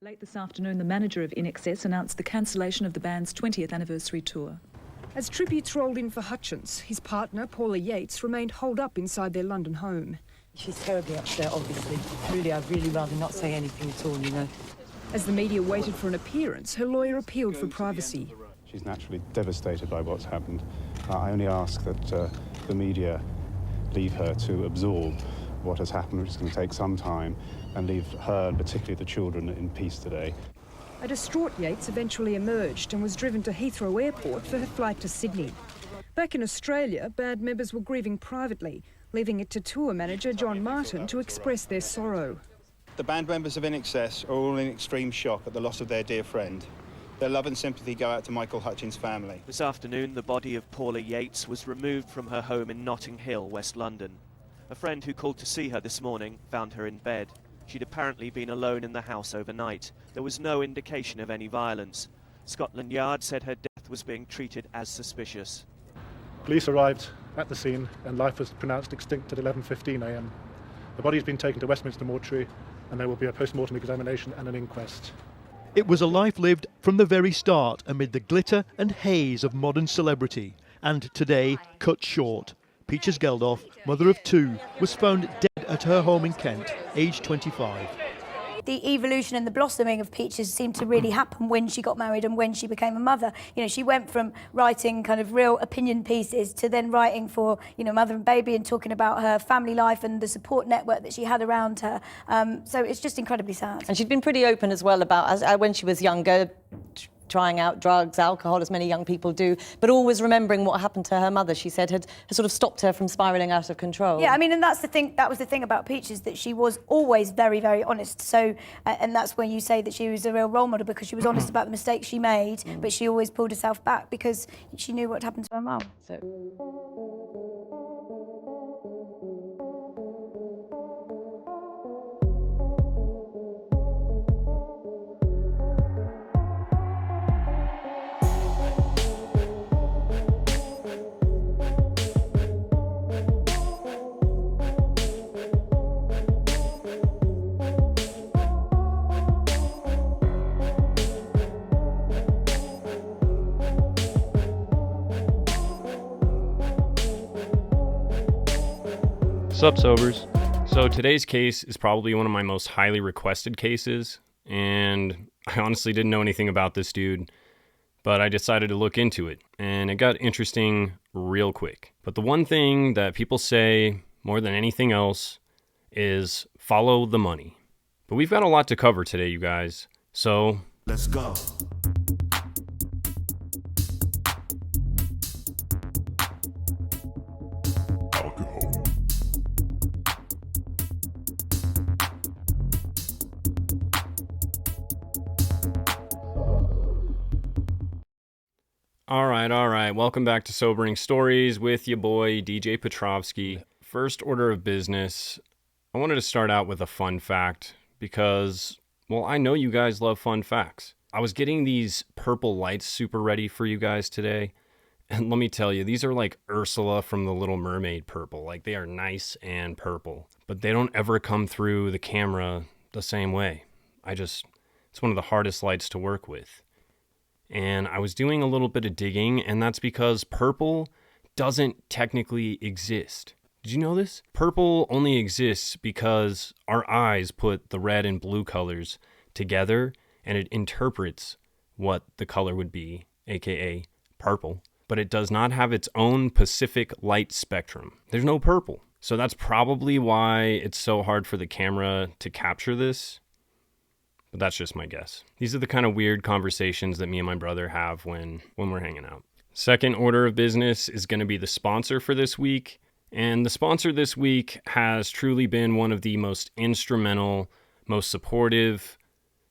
Late this afternoon, the manager of INXS announced the cancellation of the band's 20th anniversary tour. As tributes rolled in for Hutchence, his partner, Paula Yates, remained holed up inside their London home. She's terribly upset, obviously. Really, I'd really rather not say anything at all, you know. As the media waited for an appearance, her lawyer appealed for privacy. She's naturally devastated by what's happened. I only ask that the media leave her to absorb what has happened, which is going to take some time, and leave her, and particularly the children, in peace today. A distraught Yates eventually emerged and was driven to Heathrow Airport for her flight to Sydney. Back in Australia, band members were grieving privately, leaving it to tour manager John Martin to express their sorrow. The band members of INXS are all in extreme shock at the loss of their dear friend. Their love and sympathy go out to Michael Hutchence' family. This afternoon, the body of Paula Yates was removed from her home in Notting Hill, West London. A friend who called to see her this morning found her in bed. She'd apparently been alone in the house overnight. There was no indication of any violence. Scotland Yard said her death was being treated as suspicious. Police arrived at the scene and life was pronounced extinct at 11:15 a.m. The body has been taken to Westminster Mortuary and there will be a post-mortem examination and an inquest. It was a life lived from the very start amid the glitter and haze of modern celebrity, and today cut short. Peaches Geldof, mother of two, was found dead at her home in Kent, aged 25. The evolution and the blossoming of Peaches seemed to really happen when she got married and when she became a mother. You know, she went from writing kind of real opinion pieces to then writing for, you know, Mother and Baby and talking about her family life and the support network that she had around her. So it's just incredibly sad. And she'd been pretty open as well about, when she was younger, trying out drugs, alcohol, as many young people do, but always remembering what happened to her mother, she said, had sort of stopped her from spiralling out of control. Yeah, I mean, and that's the thing, that was the thing about Peaches, that she was always very, very honest. So, and that's when you say that she was a real role model, because she was honest about the mistakes she made, but she always pulled herself back because she knew what happened to her mum. Sup Sobers. So today's case is probably one of my most highly requested cases, and I honestly didn't know anything about this dude, but I decided to look into it, and it got interesting real quick. But the one thing that people say more than anything else is follow the money. But we've got a lot to cover today, you guys, so let's go. All right. Welcome back to Sobering Stories with your boy, DJ Petrovsky. First order of business, I wanted to start out with a fun fact because, well, I know you guys love fun facts. I was getting these purple lights super ready for you guys today, and let me tell you, these are like Ursula from The Little Mermaid purple. Like, they are nice and purple, but they don't ever come through the camera the same way. It's one of the hardest lights to work with. And I was doing a little bit of digging, and that's because purple doesn't technically exist. Did you know this? Purple only exists because our eyes put the red and blue colors together, and it interprets what the color would be, aka purple. But it does not have its own specific light spectrum. There's no purple. So that's probably why it's so hard for the camera to capture this. But that's just my guess. These are the kind of weird conversations that me and my brother have when we're hanging out. Second order of business is going to be the sponsor for this week. And the sponsor this week has truly been one of the most instrumental, most supportive,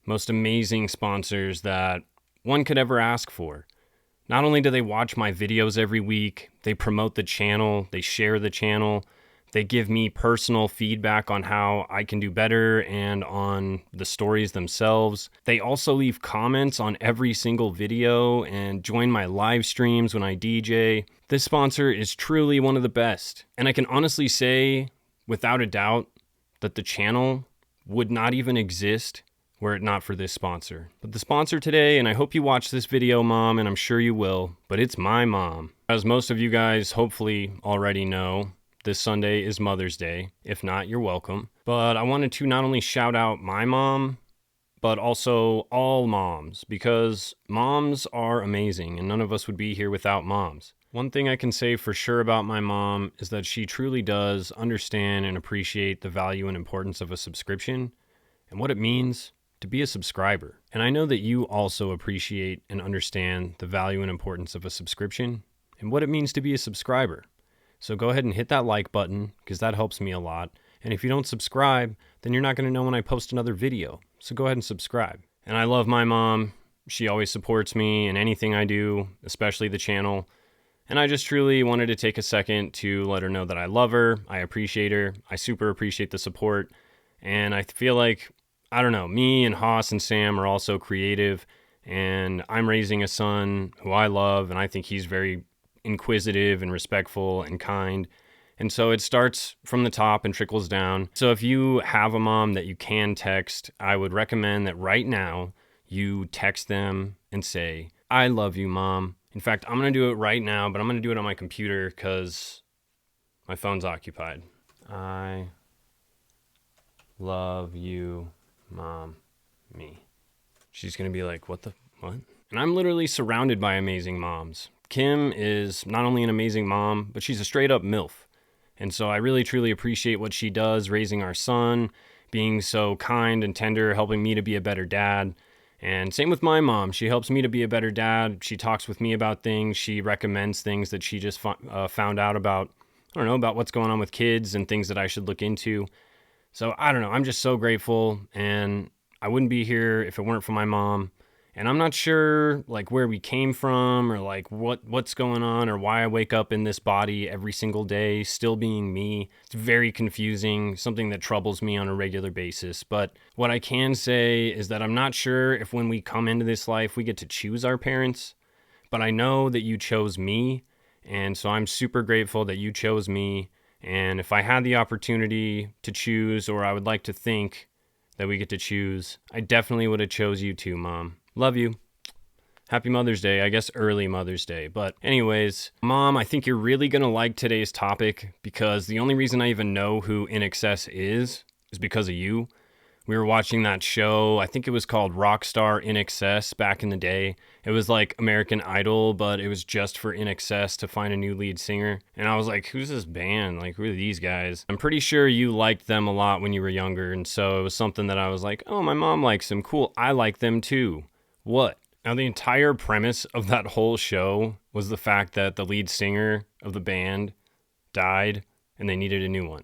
most amazing sponsors that one could ever ask for. Not only do they watch my videos every week, they promote the channel, they share the channel, they give me personal feedback on how I can do better and on the stories themselves. They also leave comments on every single video and join my live streams when I DJ. This sponsor is truly one of the best. And I can honestly say, without a doubt, that the channel would not even exist were it not for this sponsor. But the sponsor today, and I hope you watch this video, Mom, and I'm sure you will, but it's my mom. As most of you guys hopefully already know, this Sunday is Mother's Day. If not, you're welcome. But I wanted to not only shout out my mom, but also all moms, because moms are amazing, and none of us would be here without moms. One thing I can say for sure about my mom is that she truly does understand and appreciate the value and importance of a subscription and what it means to be a subscriber. And I know that you also appreciate and understand the value and importance of a subscription and what it means to be a subscriber. So go ahead and hit that like button, because that helps me a lot. And if you don't subscribe, then you're not going to know when I post another video. So go ahead and subscribe. And I love my mom. She always supports me in anything I do, especially the channel. And I just truly wanted to take a second to let her know that I love her, I appreciate her, I super appreciate the support. And I feel like, I don't know, me and Haas and Sam are also creative, and I'm raising a son who I love, and I think he's very inquisitive and respectful and kind. And so it starts from the top and trickles down. So if you have a mom that you can text, I would recommend that right now you text them and say, I love you, Mom. In fact, I'm going to do it right now, but I'm going to do it on my computer because my phone's occupied. I love you, Mom. Me. She's going to be like, what? And I'm literally surrounded by amazing moms. Kim is not only an amazing mom, but she's a straight up MILF. And so I really, truly appreciate what she does, raising our son, being so kind and tender, helping me to be a better dad. And same with my mom. She helps me to be a better dad. She talks with me about things. She recommends things that she just found out about, I don't know, about what's going on with kids and things that I should look into. So I don't know. I'm just so grateful. And I wouldn't be here if it weren't for my mom. And I'm not sure like where we came from or like what's going on or why I wake up in this body every single day, still being me. It's very confusing, something that troubles me on a regular basis. But what I can say is that I'm not sure if when we come into this life, we get to choose our parents. But I know that you chose me. And so I'm super grateful that you chose me. And if I had the opportunity to choose, or I would like to think that we get to choose, I definitely would have chose you too, Mom. Love you. Happy Mother's Day. I guess early Mother's Day. But anyways, Mom, I think you're really going to like today's topic, because the only reason I even know who INXS is because of you. We were watching that show. I think it was called Rockstar INXS back in the day. It was like American Idol, but it was just for INXS to find a new lead singer. And I was like, who's this band? Like, who are these guys? I'm pretty sure you liked them a lot when you were younger. And so it was something that I was like, oh, my mom likes them. Cool. I like them too. What? Now, the entire premise of that whole show was the fact that the lead singer of the band died and they needed a new one.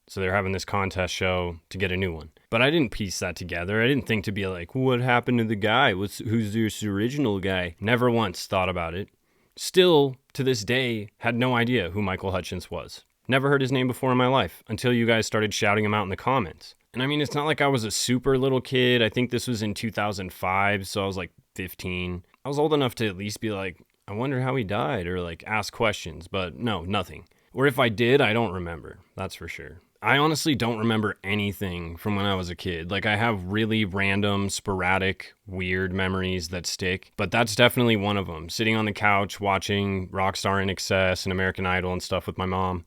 So they're having this contest show to get a new one. But I didn't piece that together. I didn't think to be like, what happened to the guy? Who's this original guy? Never once thought about it. Still, to this day, had no idea who Michael Hutchence was. Never heard his name before in my life until you guys started shouting him out in the comments. And I mean, it's not like I was a super little kid. I think this was in 2005, so I was like 15. I was old enough to at least be like, I wonder how he died, or like ask questions, but no, nothing. Or if I did, I don't remember. That's for sure. I honestly don't remember anything from when I was a kid. Like, I have really random, sporadic, weird memories that stick, but that's definitely one of them. Sitting on the couch watching Rockstar INXS and American Idol and stuff with my mom.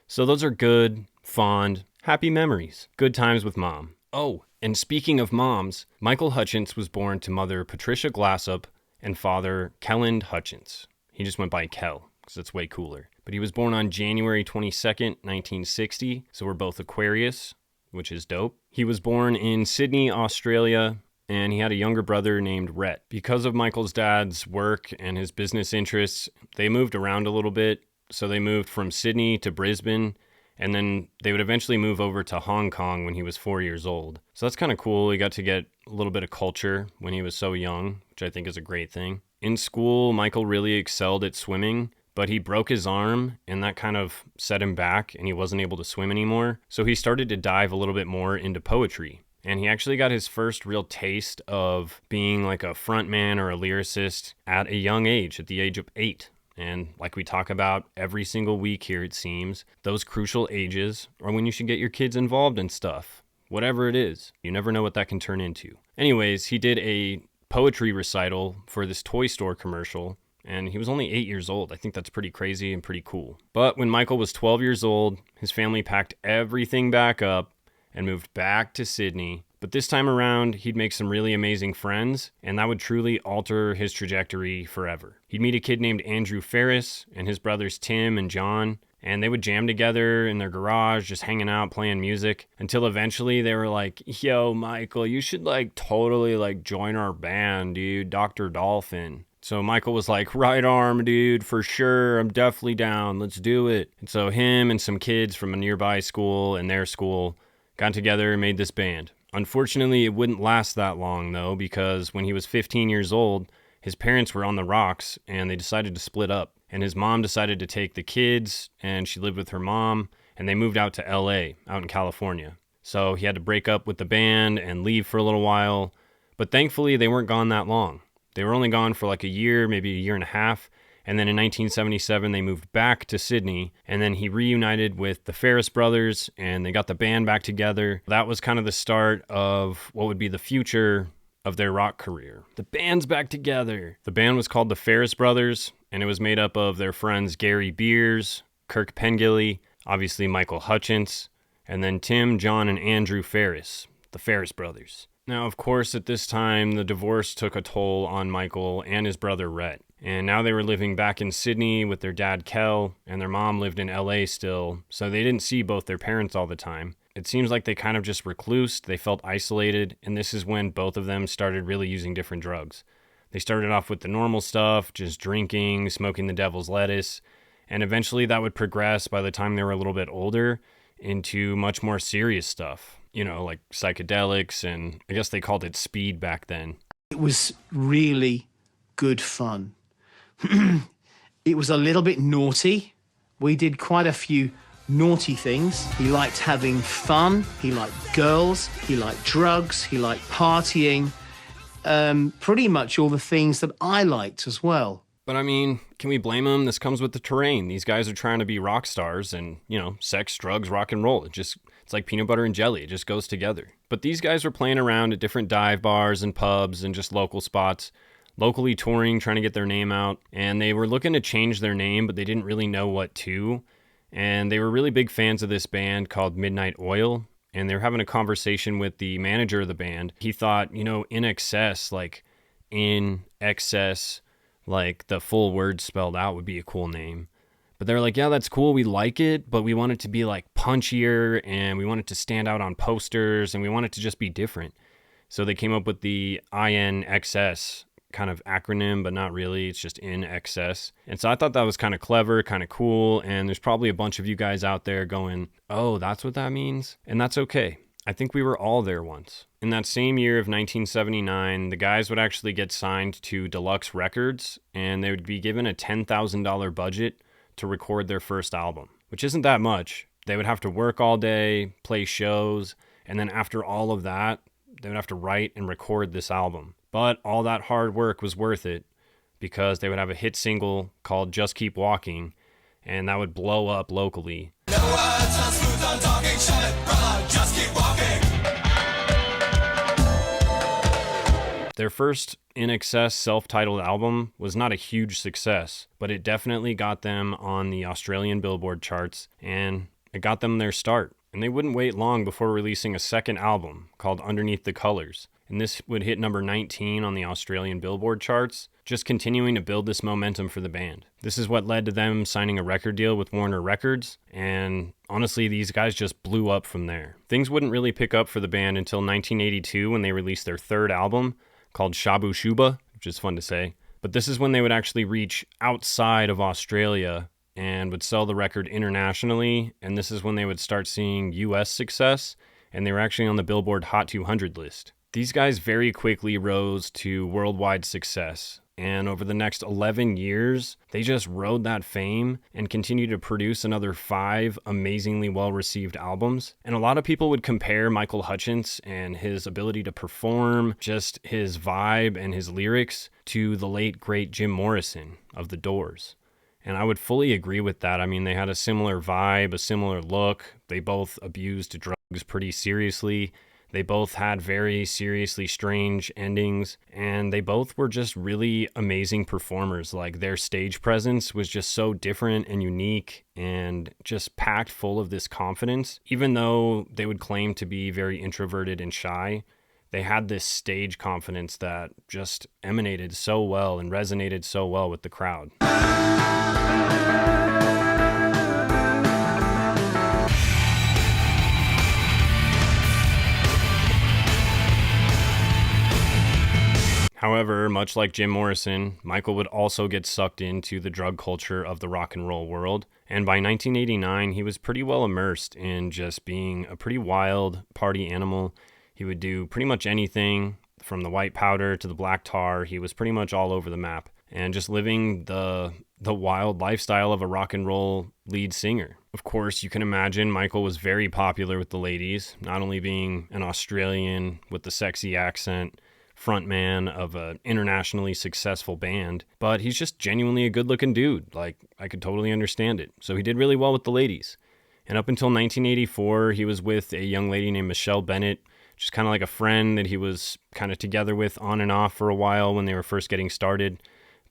So those are good, fond, happy memories. Good times with Mom. Oh, and speaking of moms, Michael Hutchence was born to mother Patricia Glassop and father Colin Hutchence. He just went by Kel, because it's way cooler. But he was born on January 22nd, 1960, so we're both Aquarius, which is dope. He was born in Sydney, Australia, and he had a younger brother named Rhett. Because of Michael's dad's work and his business interests, they moved around a little bit. So they moved from Sydney to Brisbane, and then they would eventually move over to Hong Kong when he was 4 years old. So that's kind of cool. He got to get a little bit of culture when he was so young, which I think is a great thing. In school, Michael really excelled at swimming, but he broke his arm, and that kind of set him back, and he wasn't able to swim anymore. So he started to dive a little bit more into poetry. And he actually got his first real taste of being like a frontman or a lyricist at a young age, at the age of 8. And like we talk about every single week here, it seems, those crucial ages are when you should get your kids involved in stuff, whatever it is. You never know what that can turn into. Anyways, he did a poetry recital for this toy store commercial, and he was only 8 years old. I think that's pretty crazy and pretty cool. But when Michael was 12 years old, his family packed everything back up and moved back to Sydney. But this time around, he'd make some really amazing friends, and that would truly alter his trajectory forever. He'd meet a kid named Andrew Ferris and his brothers Tim and John, and they would jam together in their garage, just hanging out, playing music, until eventually they were like, yo, Michael, you should totally join our band, dude, Dr. Dolphin. So Michael was like, right arm, dude, for sure, I'm definitely down, let's do it. And so him and some kids from a nearby school and their school got together and made this band. Unfortunately, it wouldn't last that long, though, because when he was 15 years old, his parents were on the rocks, and they decided to split up. And his mom decided to take the kids, and she lived with her mom, and they moved out to LA, out in California. So he had to break up with the band and leave for a little while, but thankfully they weren't gone that long. They were only gone for a year, maybe a year and a half, and then in 1977 they moved back to Sydney, and then he reunited with the Ferris brothers, and they got the band back together. That was kind of the start of what would be the future of their rock career. The band's back together. The band was called the Ferris Brothers, and it was made up of their friends Gary Beers, Kirk Pengilly, obviously Michael Hutchence, and then Tim, John, and Andrew Ferris, the Ferris Brothers. Now, of course, at this time, the divorce took a toll on Michael and his brother Rhett. And now they were living back in Sydney with their dad Kel, and their mom lived in LA still, so they didn't see both their parents all the time. It seems like they kind of just reclused, they felt isolated, and this is when both of them started really using different drugs. They started off with the normal stuff, just drinking, smoking the devil's lettuce, and eventually that would progress by the time they were a little bit older into much more serious stuff, like psychedelics, and I guess they called it speed back then. It was really good fun. It was a little bit naughty. We did quite a few naughty things. He liked having fun. He liked girls. He liked drugs. He liked partying. Pretty much all the things that I liked as well. But I mean, can we blame him? This comes with the terrain. These guys are trying to be rock stars and, sex, drugs, rock and roll. It's like peanut butter and jelly. It just goes together. But these guys were playing around at different dive bars and pubs and just local spots, locally touring, trying to get their name out. And they were looking to change their name, but they didn't really know what to. And they were really big fans of this band called Midnight Oil. And they were having a conversation with the manager of the band. He thought, INXS, in excess, the full word spelled out would be a cool name. But they're like, yeah, that's cool. We like it, but we want it to be punchier, and we want it to stand out on posters, and we want it to just be different. So they came up with the INXS kind of acronym, but not really. It's just in excess. And so I thought that was kind of clever, kind of cool. And there's probably a bunch of you guys out there going, oh, that's what that means? And that's okay. I think we were all there once. In that same year of 1979, the guys would actually get signed to Deluxe Records, and they would be given a $10,000 budget to record their first album, which isn't that much. They would have to work all day, play shows, and then after all of that, they would have to write and record this album. But all that hard work was worth it, because they would have a hit single called Just Keep Walking, and that would blow up locally. No words, no smooth, I'm talking shit, brother, just keep walking. Their first INXS self-titled album was not a huge success, but it definitely got them on the Australian Billboard charts, and it got them their start. And they wouldn't wait long before releasing a second album called Underneath the Colours. And this would hit number 19 on the Australian Billboard charts, just continuing to build this momentum for the band. This is what led to them signing a record deal with Warner Records, and honestly, these guys just blew up from there. Things wouldn't really pick up for the band until 1982 when they released their third album called Shabu Shuba, which is fun to say. But this is when they would actually reach outside of Australia and would sell the record internationally, and this is when they would start seeing US success, and they were actually on the Billboard Hot 200 list. These guys very quickly rose to worldwide success, and over the next 11 years, they just rode that fame and continued to produce another 5 amazingly well-received albums. And a lot of people would compare Michael Hutchence and his ability to perform, just his vibe and his lyrics, to the late, great Jim Morrison of The Doors. And I would fully agree with that. I mean, they had a similar vibe, a similar look. They both abused drugs drugs pretty seriously. They both had very seriously strange endings, and they both were just really amazing performers. Like, their stage presence was just so different and unique and just packed full of this confidence. Even though they would claim to be very introverted and shy, they had this stage confidence that just emanated so well and resonated so well with the crowd. However, much like Jim Morrison, Michael would also get sucked into the drug culture of the rock and roll world. And by 1989, he was pretty well immersed in just being a pretty wild party animal. He would do pretty much anything from the white powder to the black tar. He was pretty much all over the map and just living the wild lifestyle of a rock and roll lead singer. Of course, you can imagine Michael was very popular with the ladies, not only being an Australian with the sexy accent, frontman of an internationally successful band, but he's just genuinely a good-looking dude. Like, I could totally understand it. So he did really well with the ladies. And up until 1984, he was with a young lady named Michelle Bennett, just kind of like a friend that he was kind of together with on and off for a while when they were first getting started.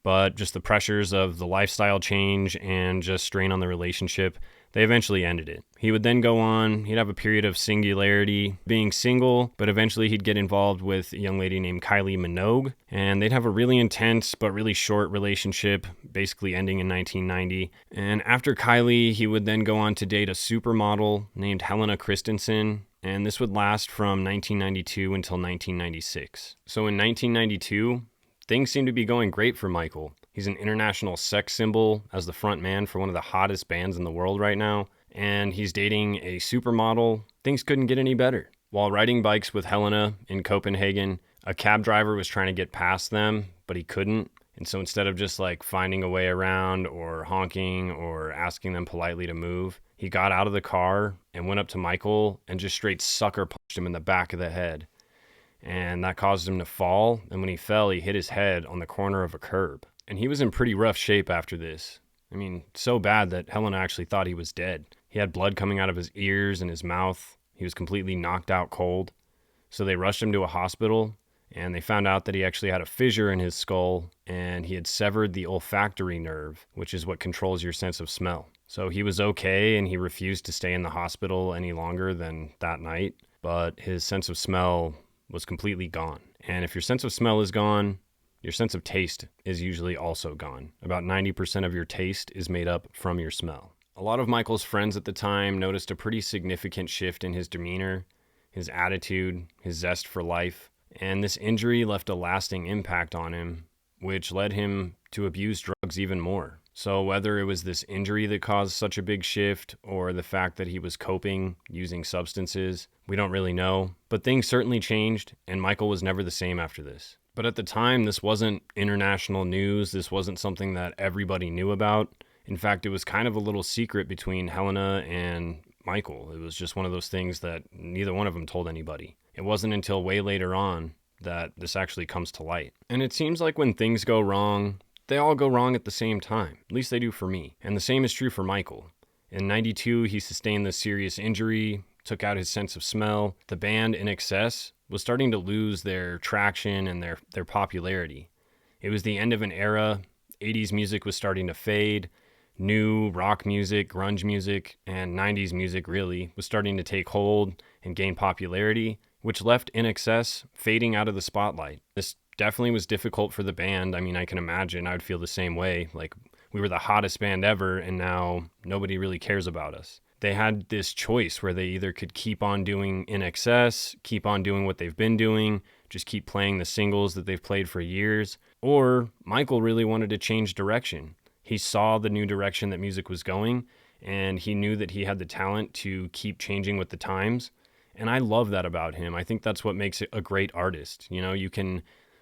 But just the pressures of the lifestyle change and just strain on the relationship, they eventually ended it. He would then go on, he'd have a period of singularity, being single, but eventually he'd get involved with a young lady named Kylie Minogue, and they'd have a really intense but really short relationship, basically ending in 1990. And after Kylie, he would then go on to date a supermodel named Helena Christensen, and this would last from 1992 until 1996. So in 1992, things seem to be going great for Michael. He's an international sex symbol as the front man for one of the hottest bands in the world right now, and he's dating a supermodel. Things couldn't get any better. While riding bikes with Helena in Copenhagen, a cab driver was trying to get past them, but he couldn't. And so instead of just like finding a way around or honking or asking them politely to move, he got out of the car and went up to Michael and just straight sucker punched him in the back of the head. And that caused him to fall, and when he fell, he hit his head on the corner of a curb. And he was in pretty rough shape after this. I mean, so bad that Helena actually thought he was dead. He had blood coming out of his ears and his mouth. He was completely knocked out cold. So they rushed him to a hospital, and they found out that he actually had a fissure in his skull, and he had severed the olfactory nerve, which is what controls your sense of smell. So he was okay, and he refused to stay in the hospital any longer than that night, but his sense of smell was completely gone. And if your sense of smell is gone, your sense of taste is usually also gone. About 90% of your taste is made up from your smell. A lot of Michael's friends at the time noticed a pretty significant shift in his demeanor, his attitude, his zest for life, and this injury left a lasting impact on him, which led him to abuse drugs even more. So whether it was this injury that caused such a big shift or the fact that he was coping using substances, we don't really know. But things certainly changed, and Michael was never the same after this. But at the time, this wasn't international news. This wasn't something that everybody knew about. In fact, it was kind of a little secret between Helena and Michael. It was just one of those things that neither one of them told anybody. It wasn't until way later on that this actually comes to light. And it seems like when things go wrong, they all go wrong at the same time. At least they do for me. And the same is true for Michael. In 92, he sustained this serious injury, took out his sense of smell. The band INXS was starting to lose their traction and their popularity. It was the end of an era. 80s music was starting to fade. New rock music, grunge music, and 90s music really was starting to take hold and gain popularity, which left INXS fading out of the spotlight. This definitely was difficult for the band. I mean, I can imagine I would feel the same way. Like, we were the hottest band ever, and now nobody really cares about us. They had this choice where they either could keep on doing INXS, keep on doing what they've been doing, just keep playing the singles that they've played for years, or Michael really wanted to change direction. He saw the new direction that music was going, and he knew that he had the talent to keep changing with the times. And I love that about him. I think that's what makes it a great artist. You know, you can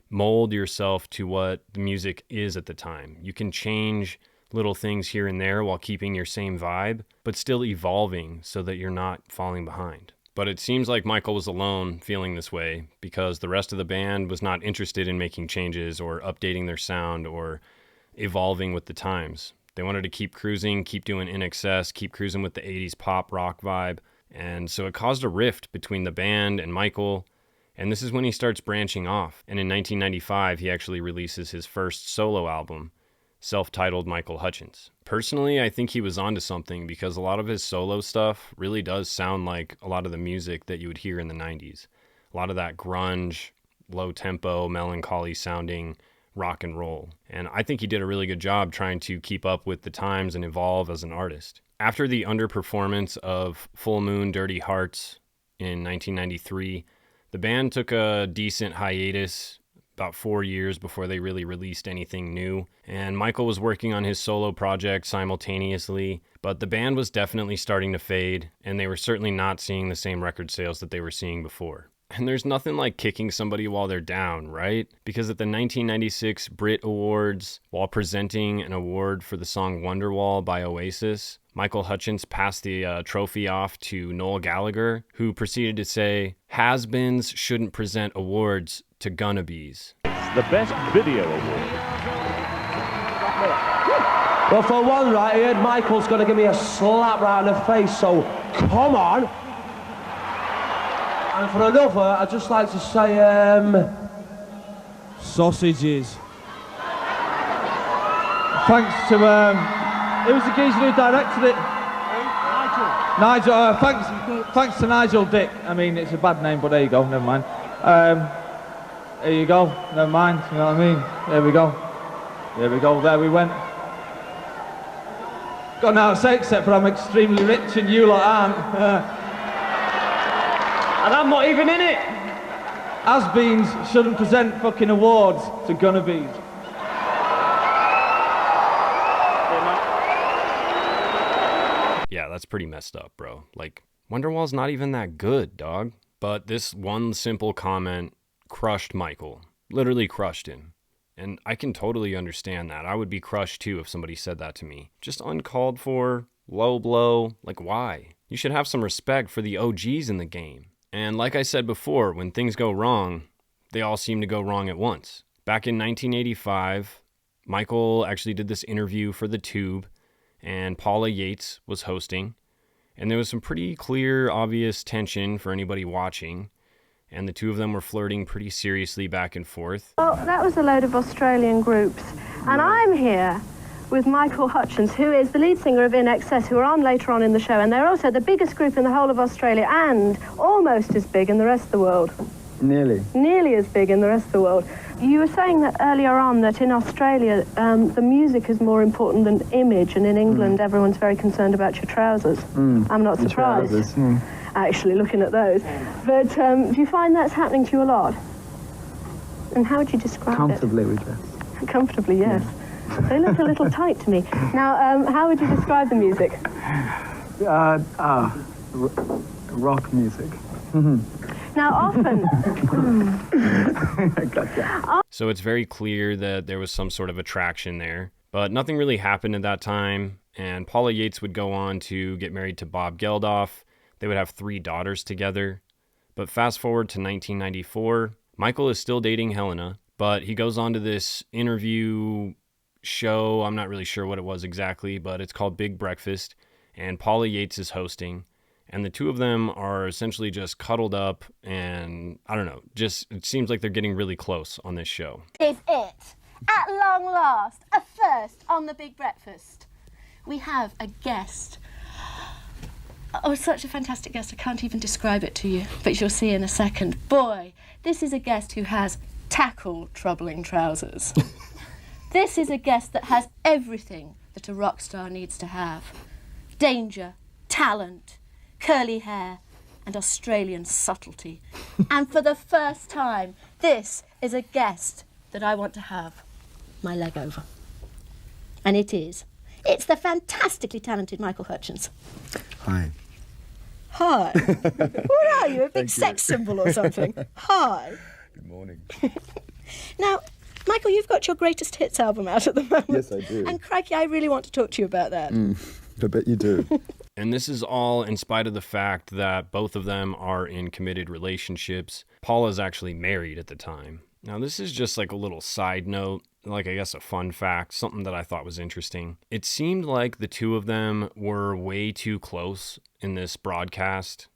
mold yourself to what the music is at the time. You can change little things here and there while keeping your same vibe, but still evolving so that you're not falling behind. But it seems like Michael was alone feeling this way because the rest of the band was not interested in making changes or updating their sound or evolving with the times. They wanted to keep cruising, keep doing INXS, keep cruising with the 80s pop rock vibe, And so it caused a rift between the band and Michael, and this is when he starts branching off. And in 1995, he actually releases his first solo album, self-titled Michael Hutchence. Personally, I think he was onto something because a lot of his solo stuff really does sound like a lot of the music that you would hear in the 90s. A lot of that grunge, low-tempo, melancholy sounding rock and roll. And I think he did a really good job trying to keep up with the times and evolve as an artist. After the underperformance of Full Moon Dirty Hearts in 1993, the band took a decent hiatus, about 4 years before they really released anything new. And Michael was working on his solo project simultaneously, but the band was definitely starting to fade, and they were certainly not seeing the same record sales that they were seeing before. And there's nothing like kicking somebody while they're down, right? Because at the 1996 Brit Awards, while presenting an award for the song Wonderwall by Oasis, Michael Hutchence passed the trophy off to Noel Gallagher, who proceeded to say, "Has-beens shouldn't present awards to Gunnabys." The Best Video Award. Well, for one, right here, Michael's going to give me a slap right in the face, so come on. And for another, I'd just like to say, sausages. Thanks to, who was the geezer who directed it? Nigel. Thanks to Nigel Dick. I mean, it's a bad name, but there you go, never mind. There you go, never mind, you know what I mean? There we go, there we went. Got nothing to say except for I'm extremely rich and you lot aren't. And I'm not even in it. Has-beens shouldn't present fucking awards to Gunnabys. Yeah, that's pretty messed up, bro. Like, Wonderwall's not even that good, dog. But this one simple comment crushed Michael. Literally crushed him. And I can totally understand that. I would be crushed too if somebody said that to me. Just uncalled for, low blow. Like, why? You should have some respect for the OGs in the game. And like I said before, when things go wrong, they all seem to go wrong at once. Back in 1985, Michael actually did this interview for The Tube, and Paula Yates was hosting. And there was some pretty clear, obvious tension for anybody watching. And the two of them were flirting pretty seriously back and forth. Well, that was a load of Australian groups. And I'm here with Michael Hutchence, who is the lead singer of INXS, who are on later on in the show. And they're also the biggest group in the whole of Australia and almost as big in the rest of the world. Nearly. Nearly as big in the rest of the world. You were saying that earlier on that in Australia, the music is more important than image, and in England, everyone's very concerned about your trousers. I'm not surprised, actually, looking at those. But do you find that's happening to you a lot? And how would you describe Comfortably, we dress. Comfortably, yes. Yeah. They look a little tight to me. Now, how would you describe the music? Rock music. Now, often... Gotcha. So it's very clear that there was some sort of attraction there, but nothing really happened at that time, and Paula Yates would go on to get married to Bob Geldof. They would have 3 daughters together. But fast forward to 1994, Michael is still dating Helena, but he goes on to this interview show. I'm not really sure what it was exactly, but it's called Big Breakfast, and Paula Yates is hosting. And the two of them are essentially just cuddled up, and I don't know, just it seems like they're getting really close on this show. Is it, at long last, a first on the Big Breakfast? We have a guest. Oh, such a fantastic guest. I can't even describe it to you, but you'll see in a second. Boy, this is a guest who has tackle troubling trousers. This is a guest that has everything that a rock star needs to have. Danger, talent, curly hair, and Australian subtlety. And for the first time, this is a guest that I want to have my leg over. And it is. It's the fantastically talented Michael Hutchence. Hi. Hi. What are you, a big sex symbol or something? Hi. Good morning. Now, Michael, you've got your greatest hits album out at the moment. Yes, I do. And crikey, I really want to talk to you about that. I bet you do. And this is all in spite of the fact that both of them are in committed relationships. Paula's actually married at the time. Now, this is just like a little side note. like, I guess, a fun fact, something that I thought was interesting. It seemed like the two of them were way too close in this broadcast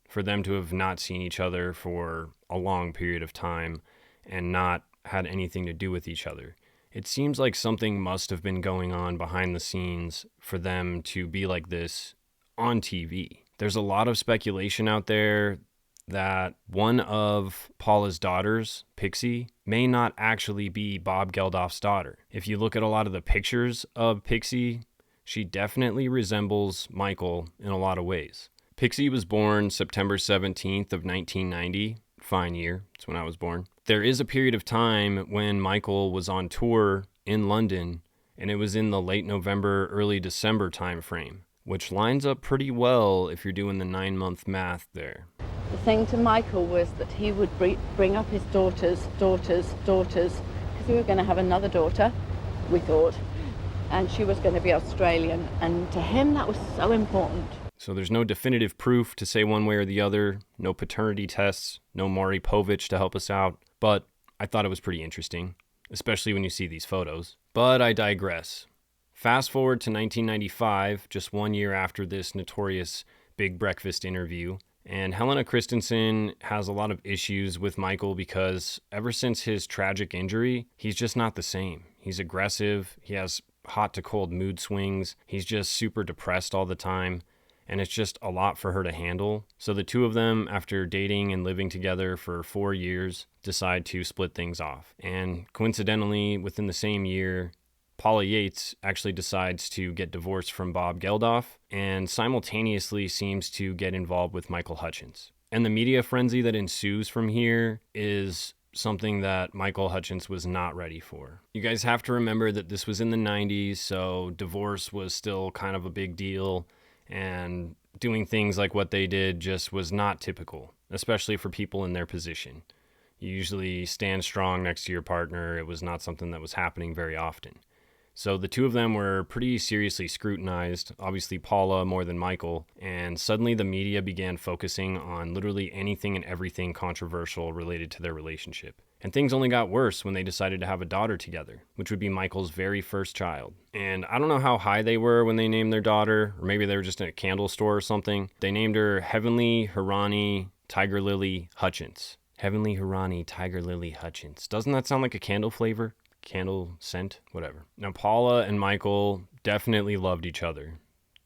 for them to have not seen each other for a long period of time and not had anything to do with each other. It seems like something must have been going on behind the scenes for them to be like this on TV. There's a lot of speculation out there that one of Paula's daughters, Pixie, may not actually be Bob Geldof's daughter. If you look at a lot of the pictures of Pixie, she definitely resembles Michael in a lot of ways. Pixie was born September 17th of 1990. Fine year. It's when I was born. There is a period of time when Michael was on tour in London, and it was in the late November, early December time frame, which lines up pretty well if you're doing the 9-month math there. The thing to Michael was that he would bring up his daughters, because we were going to have another daughter, we thought, and she was going to be Australian, and to him that was so important. So there's no definitive proof to say one way or the other, no paternity tests, no Maury Povich to help us out, but I thought it was pretty interesting, especially when you see these photos. But I digress. Fast forward to 1995, just 1 year after this notorious Big Breakfast interview, and Helena Christensen has a lot of issues with Michael because ever since his tragic injury, he's just not the same. He's aggressive, he has hot to cold mood swings, he's just super depressed all the time, and it's just a lot for her to handle. So the two of them, after dating and living together for 4 years, decide to split things off. And coincidentally, within the same year, Paula Yates actually decides to get divorced from Bob Geldof and simultaneously seems to get involved with Michael Hutchence. And the media frenzy that ensues from here is something that Michael Hutchence was not ready for. You guys have to remember that this was in the 90s, so divorce was still kind of a big deal, and doing things like what they did just was not typical, especially for people in their position. You usually stand strong next to your partner. It was not something that was happening very often. So the two of them were pretty seriously scrutinized, obviously Paula more than Michael, and suddenly the media began focusing on literally anything and everything controversial related to their relationship. And things only got worse when they decided to have a daughter together, which would be Michael's very first child. And I don't know how high they were when they named their daughter, or maybe they were just in a candle store or something. They named her Heavenly Hirani Tiger Lily Hutchence. Heavenly Hirani Tiger Lily Hutchence. Doesn't that sound like a candle flavor? Candle scent? Whatever. Now, Paula and Michael definitely loved each other.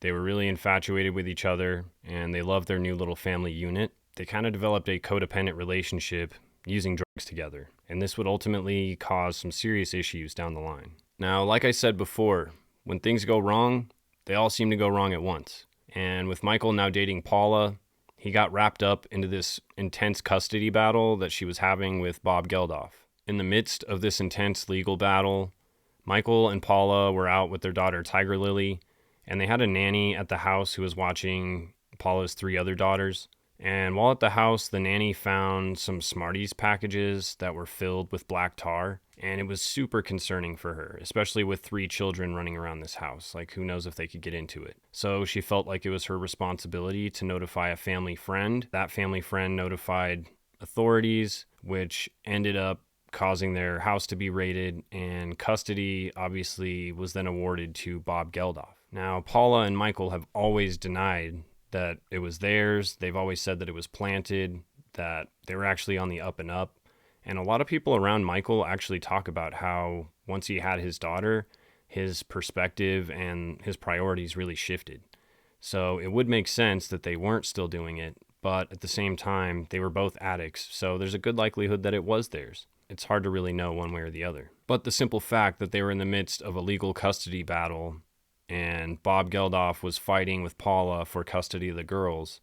They were really infatuated with each other, and they loved their new little family unit. They kind of developed a codependent relationship using drugs together, and this would ultimately cause some serious issues down the line. Now, like I said before, when things go wrong, they all seem to go wrong at once. And with Michael now dating Paula, he got wrapped up into this intense custody battle that she was having with Bob Geldof. In the midst of this intense legal battle, Michael and Paula were out with their daughter Tiger Lily, and they had a nanny at the house who was watching Paula's 3 other daughters. And while at the house, the nanny found some Smarties packages that were filled with black tar, and it was super concerning for her, especially with 3 children running around this house. Like, who knows if they could get into it. So she felt like it was her responsibility to notify a family friend. That family friend notified authorities, which ended up causing their house to be raided, and custody obviously was then awarded to Bob Geldof. Now, Paula and Michael have always denied that it was theirs. They've always said that it was planted, that they were actually on the up and up. And a lot of people around Michael actually talk about how once he had his daughter, his perspective and his priorities really shifted. So it would make sense that they weren't still doing it, but at the same time, they were both addicts, so there's a good likelihood that it was theirs. It's hard to really know one way or the other. But the simple fact that they were in the midst of a legal custody battle and Bob Geldof was fighting with Paula for custody of the girls,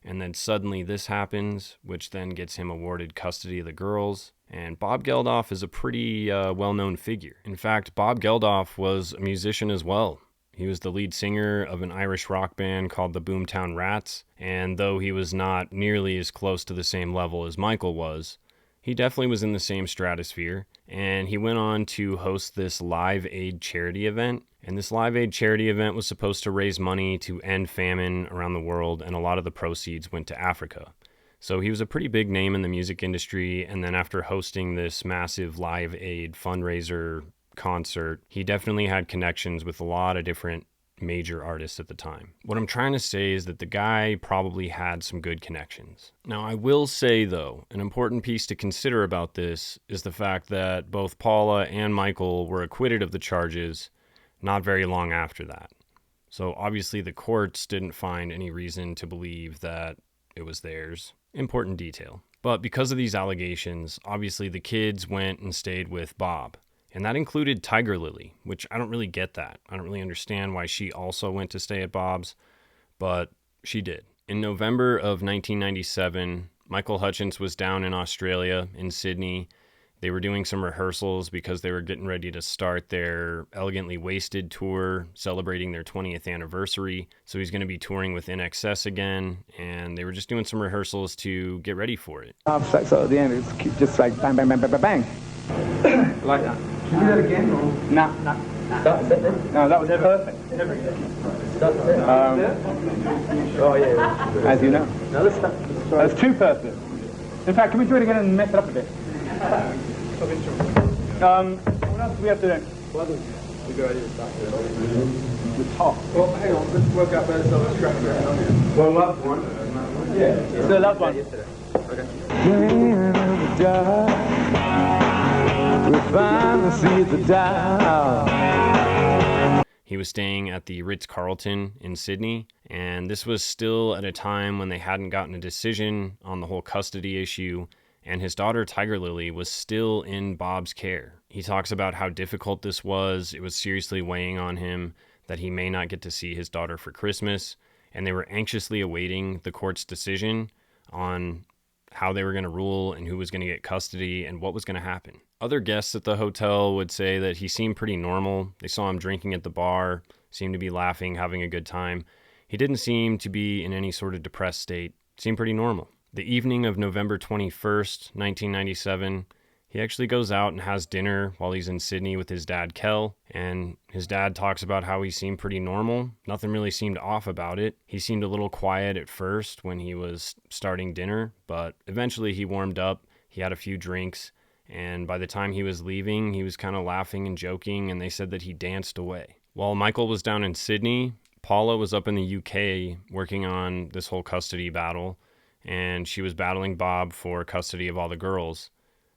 and then suddenly this happens, which then gets him awarded custody of the girls. And Bob Geldof is a pretty well-known figure. In fact, Bob Geldof was a musician as well. He was the lead singer of an Irish rock band called the Boomtown Rats, and though he was not nearly as close to the same level as Michael was, he definitely was in the same stratosphere, and he went on to host this Live Aid charity event. And this Live Aid charity event was supposed to raise money to end famine around the world, and a lot of the proceeds went to Africa. So he was a pretty big name in the music industry, and then after hosting this massive Live Aid fundraiser concert, he definitely had connections with a lot of different major artists at the time. What I'm trying to say is that the guy probably had some good connections. Now, I will say, though, an important piece to consider about this is the fact that both Paula and Michael were acquitted of the charges not very long after that. So obviously the courts didn't find any reason to believe that it was theirs. Important detail. But because of these allegations, obviously the kids went and stayed with Bob. And that included Tiger Lily, which I don't really get that. I don't really understand why she also went to stay at Bob's, but she did. In November of 1997, Michael Hutchence was down in Australia, in Sydney. They were doing some rehearsals because they were getting ready to start their Elegantly Wasted tour, celebrating their 20th anniversary. So he's going to be touring with INXS again, and they were just doing some rehearsals to get ready for it. Sex at the end, it's just like bang, bang, bang, bang, bang, bang. Like that. Can you do that again? Or? No. That's it then? No, that was perfect. Never again. That's it. Oh, yeah. As you know. No, that's too perfect. In fact, can we do it again and mess it up a bit? What else do we have to do? We go the top. Well, hang on, let's work out better so let's track it. Well, loved one. Yeah. It's the loved one. Okay. We finally see the dial. He was staying at the Ritz-Carlton in Sydney, and this was still at a time when they hadn't gotten a decision on the whole custody issue, and his daughter Tiger Lily was still in Bob's care. He talks about how difficult this was. It was seriously weighing on him that he may not get to see his daughter for Christmas, and they were anxiously awaiting the court's decision on how they were going to rule and who was going to get custody and what was going to happen. Other guests at the hotel would say that he seemed pretty normal. They saw him drinking at the bar, seemed to be laughing, having a good time. He didn't seem to be in any sort of depressed state. Seemed pretty normal. The evening of November 21st, 1997, he actually goes out and has dinner while he's in Sydney with his dad, Kel, and his dad talks about how he seemed pretty normal. Nothing really seemed off about it. He seemed a little quiet at first when he was starting dinner, but eventually he warmed up. He had a few drinks, and by the time he was leaving, he was kind of laughing and joking, and they said that he danced away. While Michael was down in Sydney, Paula was up in the UK working on this whole custody battle, and she was battling Bob for custody of all the girls.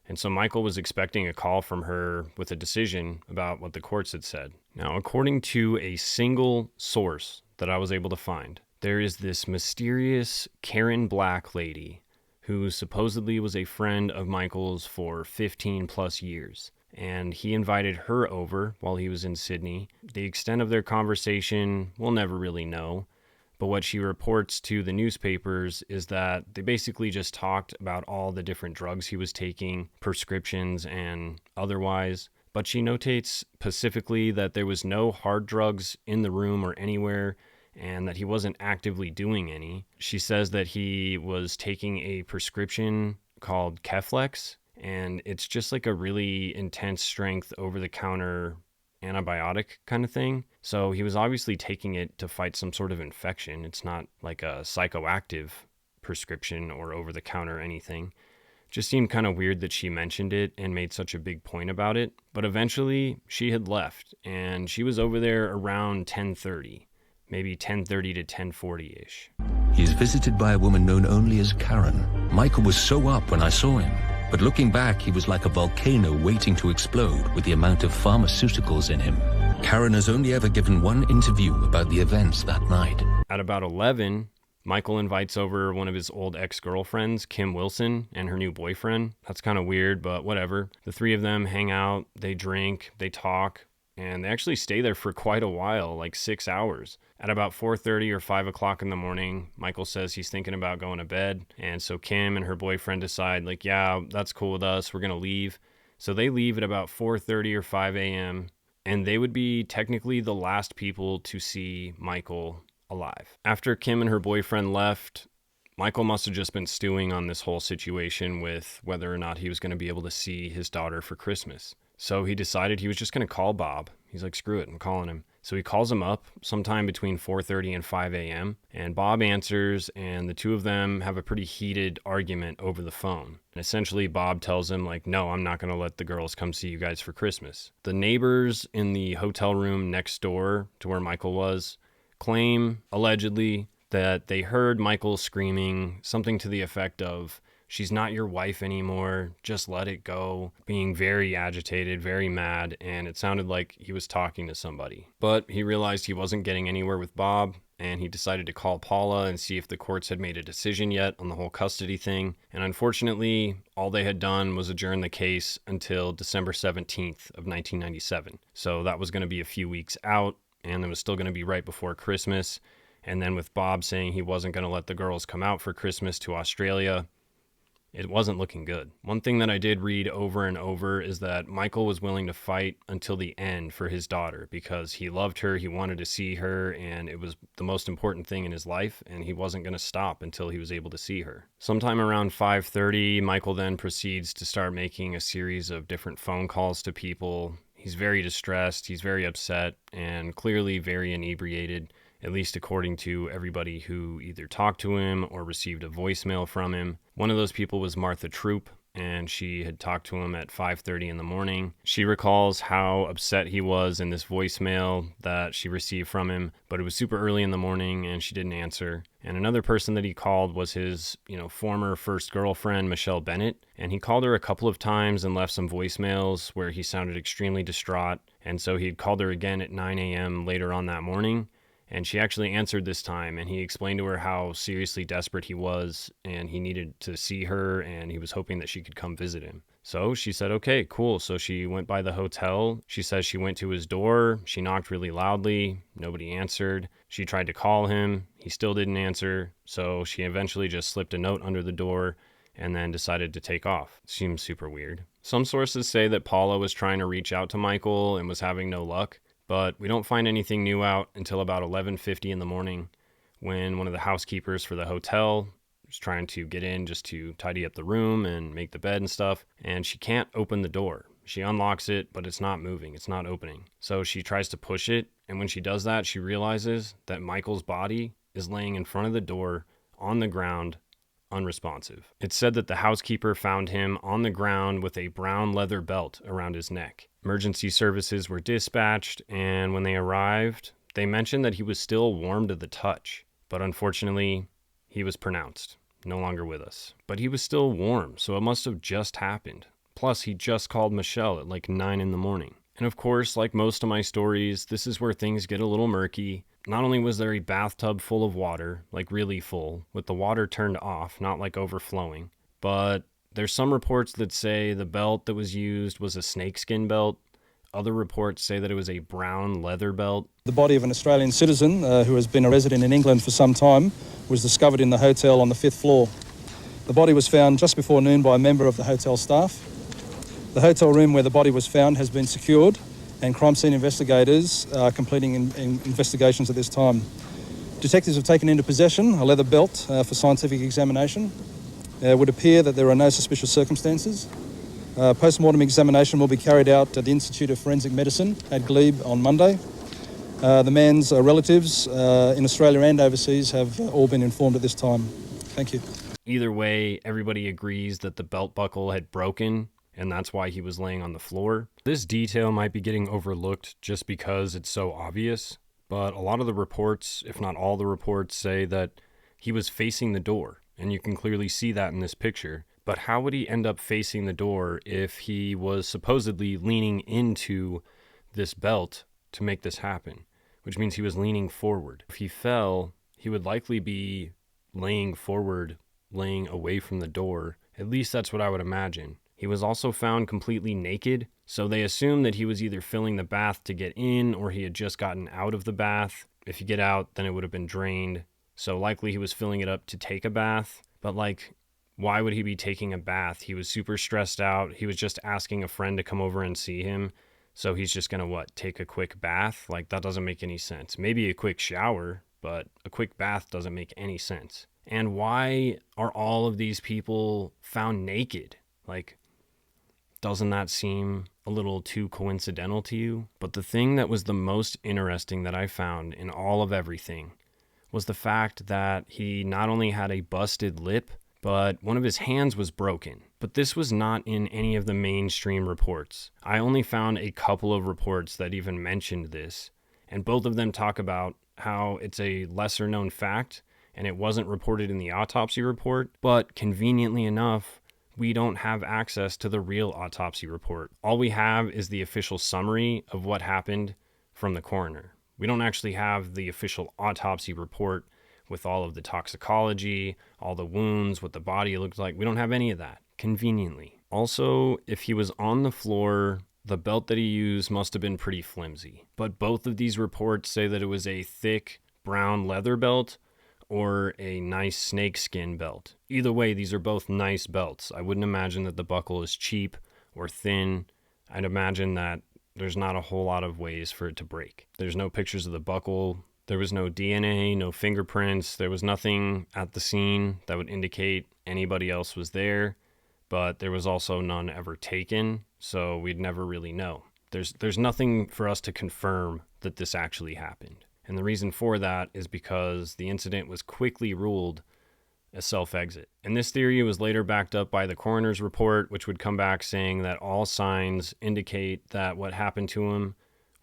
And so Michael was expecting a call from her with a decision about what the courts had said. Now, according to a single source that I was able to find, there is this mysterious Karen Black lady who supposedly was a friend of Michael's for 15 plus years. And he invited her over while he was in Sydney. The extent of their conversation, we'll never really know. But what she reports to the newspapers is that they basically just talked about all the different drugs he was taking, prescriptions and otherwise. But she notates specifically that there was no hard drugs in the room or anywhere, and that he wasn't actively doing any. She says that he was taking a prescription called Keflex, and it's just like a really intense strength over-the-counter antibiotic kind of thing. So he was obviously taking it to fight some sort of infection. It's not like a psychoactive prescription or over-the-counter anything. Just seemed kind of weird that she mentioned it and made such a big point about it. But eventually she had left, and she was over there around 10:30, maybe 10:30 to 10:40-ish. He is visited by a woman known only as Karen. Michael was so up when I saw him. But looking back, he was like a volcano waiting to explode with the amount of pharmaceuticals in him. Karen has only ever given one interview about the events that night. At about 11, Michael invites over one of his old ex-girlfriends, Kim Wilson, and her new boyfriend. That's kind of weird, but whatever. The three of them hang out, they drink, they talk, and they actually stay there for quite a while, like 6 hours. At about 4:30 or 5 o'clock in the morning, Michael says he's thinking about going to bed. And so Kim and her boyfriend decide, like, yeah, that's cool with us. We're going to leave. So they leave at about 4:30 or 5 a.m. And they would be technically the last people to see Michael alive. After Kim and her boyfriend left, Michael must have just been stewing on this whole situation with whether or not he was going to be able to see his daughter for Christmas. So he decided he was just going to call Bob. He's like, screw it, I'm calling him. So he calls him up sometime between 4:30 and 5 a.m. and Bob answers, and the two of them have a pretty heated argument over the phone. And essentially Bob tells him, like, no, I'm not going to let the girls come see you guys for Christmas. The neighbors in the hotel room next door to where Michael was claim, allegedly, that they heard Michael screaming something to the effect of, "She's not your wife anymore, just let it go," being very agitated, very mad, and it sounded like he was talking to somebody. But he realized he wasn't getting anywhere with Bob, and he decided to call Paula and see if the courts had made a decision yet on the whole custody thing. And unfortunately, all they had done was adjourn the case until December 17th of 1997. So that was going to be a few weeks out, and it was still going to be right before Christmas. And then with Bob saying he wasn't going to let the girls come out for Christmas to Australia, it wasn't looking good. One thing that I did read over and over is that Michael was willing to fight until the end for his daughter because he loved her, he wanted to see her, and it was the most important thing in his life, and he wasn't going to stop until he was able to see her. Sometime around 5:30, Michael then proceeds to start making a series of different phone calls to people. He's very distressed, he's very upset, and clearly very inebriated, at least according to everybody who either talked to him or received a voicemail from him. One of those people was Martha Troop, and she had talked to him at 5:30 in the morning. She recalls how upset he was in this voicemail that she received from him, but it was super early in the morning and she didn't answer. And another person that he called was his, former first girlfriend, Michelle Bennett, and he called her a couple of times and left some voicemails where he sounded extremely distraught. And so he called her again at 9 a.m. later on that morning. And she actually answered this time, and he explained to her how seriously desperate he was, and he needed to see her, and he was hoping that she could come visit him. So she said, okay, cool. So she went by the hotel. She says she went to his door. She knocked really loudly. Nobody answered. She tried to call him. He still didn't answer. So she eventually just slipped a note under the door and then decided to take off. Seems super weird. Some sources say that Paula was trying to reach out to Michael and was having no luck. But we don't find anything new out until about 11:50 in the morning when one of the housekeepers for the hotel was trying to get in just to tidy up the room and make the bed and stuff, and she can't open the door. She unlocks it, but it's not moving. It's not opening. So she tries to push it, and when she does that, she realizes that Michael's body is laying in front of the door on the ground, unresponsive. It's said that the housekeeper found him on the ground with a brown leather belt around his neck. Emergency services were dispatched, and when they arrived, they mentioned that he was still warm to the touch, but unfortunately, he was pronounced no longer with us. But he was still warm, so it must have just happened. Plus, he just called Michelle at like 9 in the morning. And of course, like most of my stories, this is where things get a little murky. Not only was there a bathtub full of water, like really full, with the water turned off, not like overflowing, but there's some reports that say the belt that was used was a snakeskin belt. Other reports say that it was a brown leather belt. The body of an Australian citizen who has been a resident in England for some time was discovered in the hotel on the 5th floor. The body was found just before noon by a member of the hotel staff. The hotel room where the body was found has been secured, and crime scene investigators are completing investigations at this time. Detectives have taken into possession a leather belt for scientific examination. It would appear that there are no suspicious circumstances. Post-mortem examination will be carried out at the Institute of Forensic Medicine at Glebe on Monday. The man's relatives in Australia and overseas have all been informed at this time. Thank you. Either way, everybody agrees that the belt buckle had broken, and that's why he was laying on the floor. This detail might be getting overlooked just because it's so obvious, but a lot of the reports, if not all the reports, say that he was facing the door, and you can clearly see that in this picture. But how would he end up facing the door if he was supposedly leaning into this belt to make this happen, which means he was leaning forward? If he fell, he would likely be laying forward, laying away from the door. At least that's what I would imagine. He was also found completely naked, so they assume that he was either filling the bath to get in or he had just gotten out of the bath. If you get out, then it would have been drained. So likely he was filling it up to take a bath. But why would he be taking a bath? He was super stressed out. He was just asking a friend to come over and see him. So he's just going to, take a quick bath? That doesn't make any sense. Maybe a quick shower, but a quick bath doesn't make any sense. And why are all of these people found naked? Doesn't that seem a little too coincidental to you, but the thing that was the most interesting that I found in all of everything was the fact that he not only had a busted lip, but one of his hands was broken. But this was not in any of the mainstream reports. I only found a couple of reports that even mentioned this, and both of them talk about how it's a lesser known fact and it wasn't reported in the autopsy report, but conveniently enough, we don't have access to the real autopsy report. All we have is the official summary of what happened from the coroner. We don't actually have the official autopsy report with all of the toxicology, all the wounds, what the body looked like. We don't have any of that, conveniently. Also, if he was on the floor, the belt that he used must have been pretty flimsy. But both of these reports say that it was a thick brown leather belt or a nice snakeskin belt. Either way, these are both nice belts. I wouldn't imagine that the buckle is cheap or thin. I'd imagine that there's not a whole lot of ways for it to break. There's no pictures of the buckle. There was no DNA, no fingerprints. There was nothing at the scene that would indicate anybody else was there, but there was also none ever taken, so we'd never really know. There's nothing for us to confirm that this actually happened. And the reason for that is because the incident was quickly ruled a self-exit. And this theory was later backed up by the coroner's report, which would come back saying that all signs indicate that what happened to him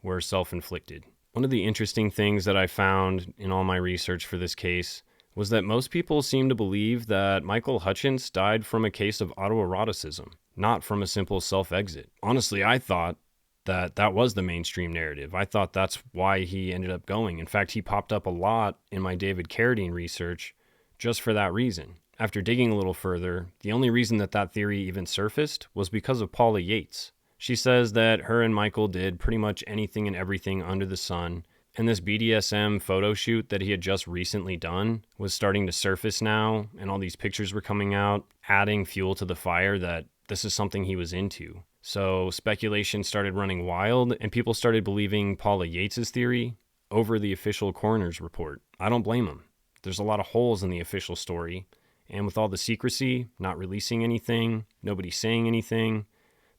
were self-inflicted. One of the interesting things that I found in all my research for this case was that most people seem to believe that Michael Hutchence died from a case of autoeroticism, not from a simple self-exit. Honestly, I thought that was the mainstream narrative. I thought that's why he ended up going. In fact, he popped up a lot in my David Carradine research just for that reason. After digging a little further, the only reason that theory even surfaced was because of Paula Yates. She says that her and Michael did pretty much anything and everything under the sun, and this BDSM photo shoot that he had just recently done was starting to surface now, and all these pictures were coming out, adding fuel to the fire that this is something he was into. So speculation started running wild, and people started believing Paula Yates' theory over the official coroner's report. I don't blame them. There's a lot of holes in the official story, and with all the secrecy, not releasing anything, nobody saying anything,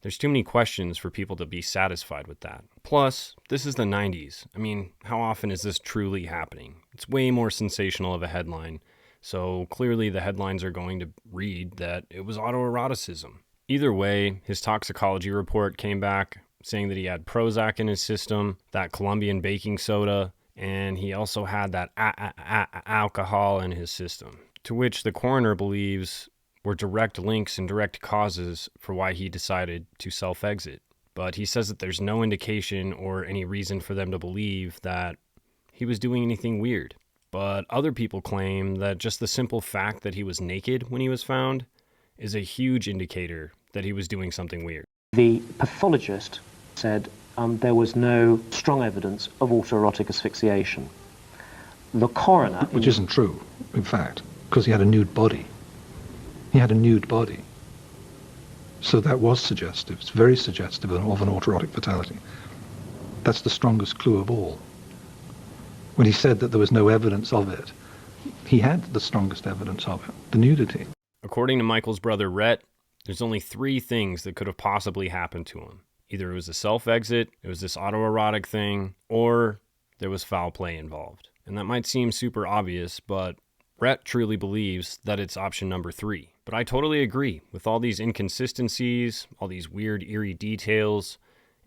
there's too many questions for people to be satisfied with that. Plus, this is the 90s. I mean, how often is this truly happening? It's way more sensational of a headline, so clearly the headlines are going to read that it was autoeroticism. Either way, his toxicology report came back saying that he had Prozac in his system, that Colombian baking soda, and he also had that alcohol in his system, to which the coroner believes were direct links and direct causes for why he decided to self-exit. But he says that there's no indication or any reason for them to believe that he was doing anything weird. But other people claim that just the simple fact that he was naked when he was found is a huge indicator that he was doing something weird. The pathologist said there was no strong evidence of autoerotic asphyxiation. The coroner... Which isn't true, in fact, because he had a nude body. He had a nude body. So that was suggestive. It's very suggestive of an autoerotic fatality. That's the strongest clue of all. When he said that there was no evidence of it, he had the strongest evidence of it, the nudity. According to Michael's brother Rhett, there's only 3 things that could have possibly happened to him. Either it was a self-exit, it was this autoerotic thing, or there was foul play involved. And that might seem super obvious, but Rhett truly believes that it's option number 3. But I totally agree with all these inconsistencies, all these weird, eerie details,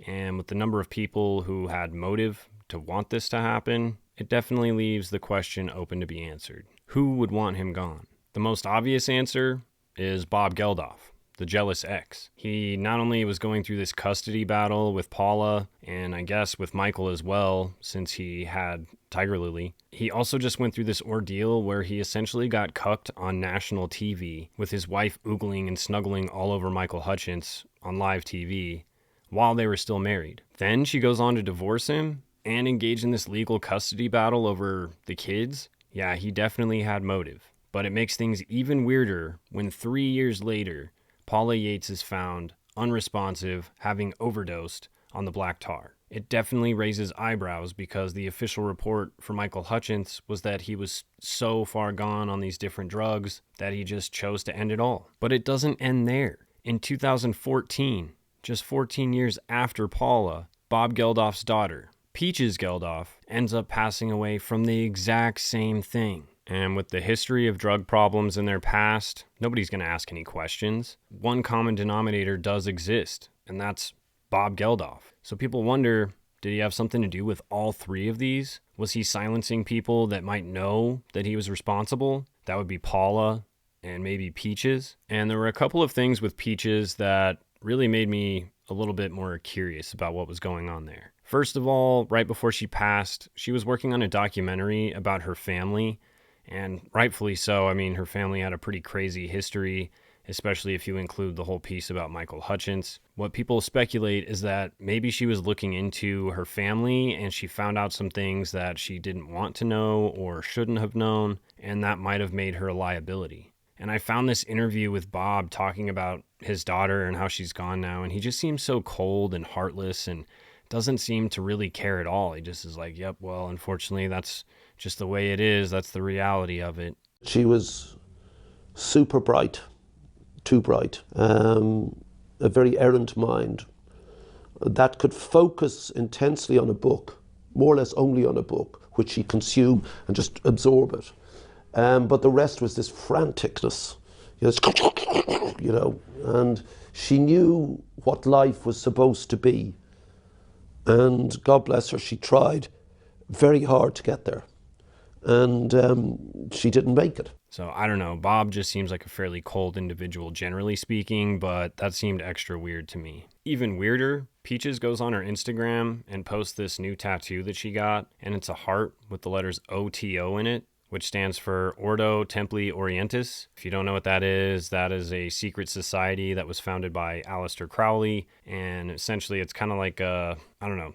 and with the number of people who had motive to want this to happen, it definitely leaves the question open to be answered. Who would want him gone? The most obvious answer is Bob Geldof, the jealous ex. He not only was going through this custody battle with Paula, and I guess with Michael as well, since he had Tiger Lily, he also just went through this ordeal where he essentially got cucked on national TV with his wife oogling and snuggling all over Michael Hutchence on live TV while they were still married. Then she goes on to divorce him and engage in this legal custody battle over the kids. Yeah, he definitely had motive. But it makes things even weirder when 3 years later, Paula Yates is found unresponsive, having overdosed on the black tar. It definitely raises eyebrows because the official report for Michael Hutchence was that he was so far gone on these different drugs that he just chose to end it all. But it doesn't end there. In 2014, just 14 years after Paula, Bob Geldof's daughter, Peaches Geldof, ends up passing away from the exact same thing. And with the history of drug problems in their past, nobody's going to ask any questions. One common denominator does exist, and that's Bob Geldof. So people wonder, did he have something to do with all three of these? Was he silencing people that might know that he was responsible? That would be Paula and maybe Peaches. And there were a couple of things with Peaches that really made me a little bit more curious about what was going on there. First of all, right before she passed, she was working on a documentary about her family, and rightfully so. I mean, her family had a pretty crazy history, especially if you include the whole piece about Michael Hutchence. What people speculate is that maybe she was looking into her family and she found out some things that she didn't want to know or shouldn't have known, and that might have made her a liability. And I found this interview with Bob talking about his daughter and how she's gone now, and he just seems so cold and heartless and doesn't seem to really care at all. He just is like, yep, well, unfortunately, that's just the way it is. That's the reality of it. She was super bright, too bright, a very errant mind that could focus intensely on a book, more or less only on a book, which she consumed and just absorb it. But the rest was this franticness, and she knew what life was supposed to be. And God bless her, she tried very hard to get there. And she didn't make it. So I don't know, Bob just seems like a fairly cold individual generally speaking, but that seemed extra weird to me. Even weirder, Peaches goes on her Instagram and posts this new tattoo that she got, and it's a heart with the letters OTO in it, which stands for Ordo Templi Orientis. If you don't know what that is a secret society that was founded by Aleister Crowley, and essentially it's kind of like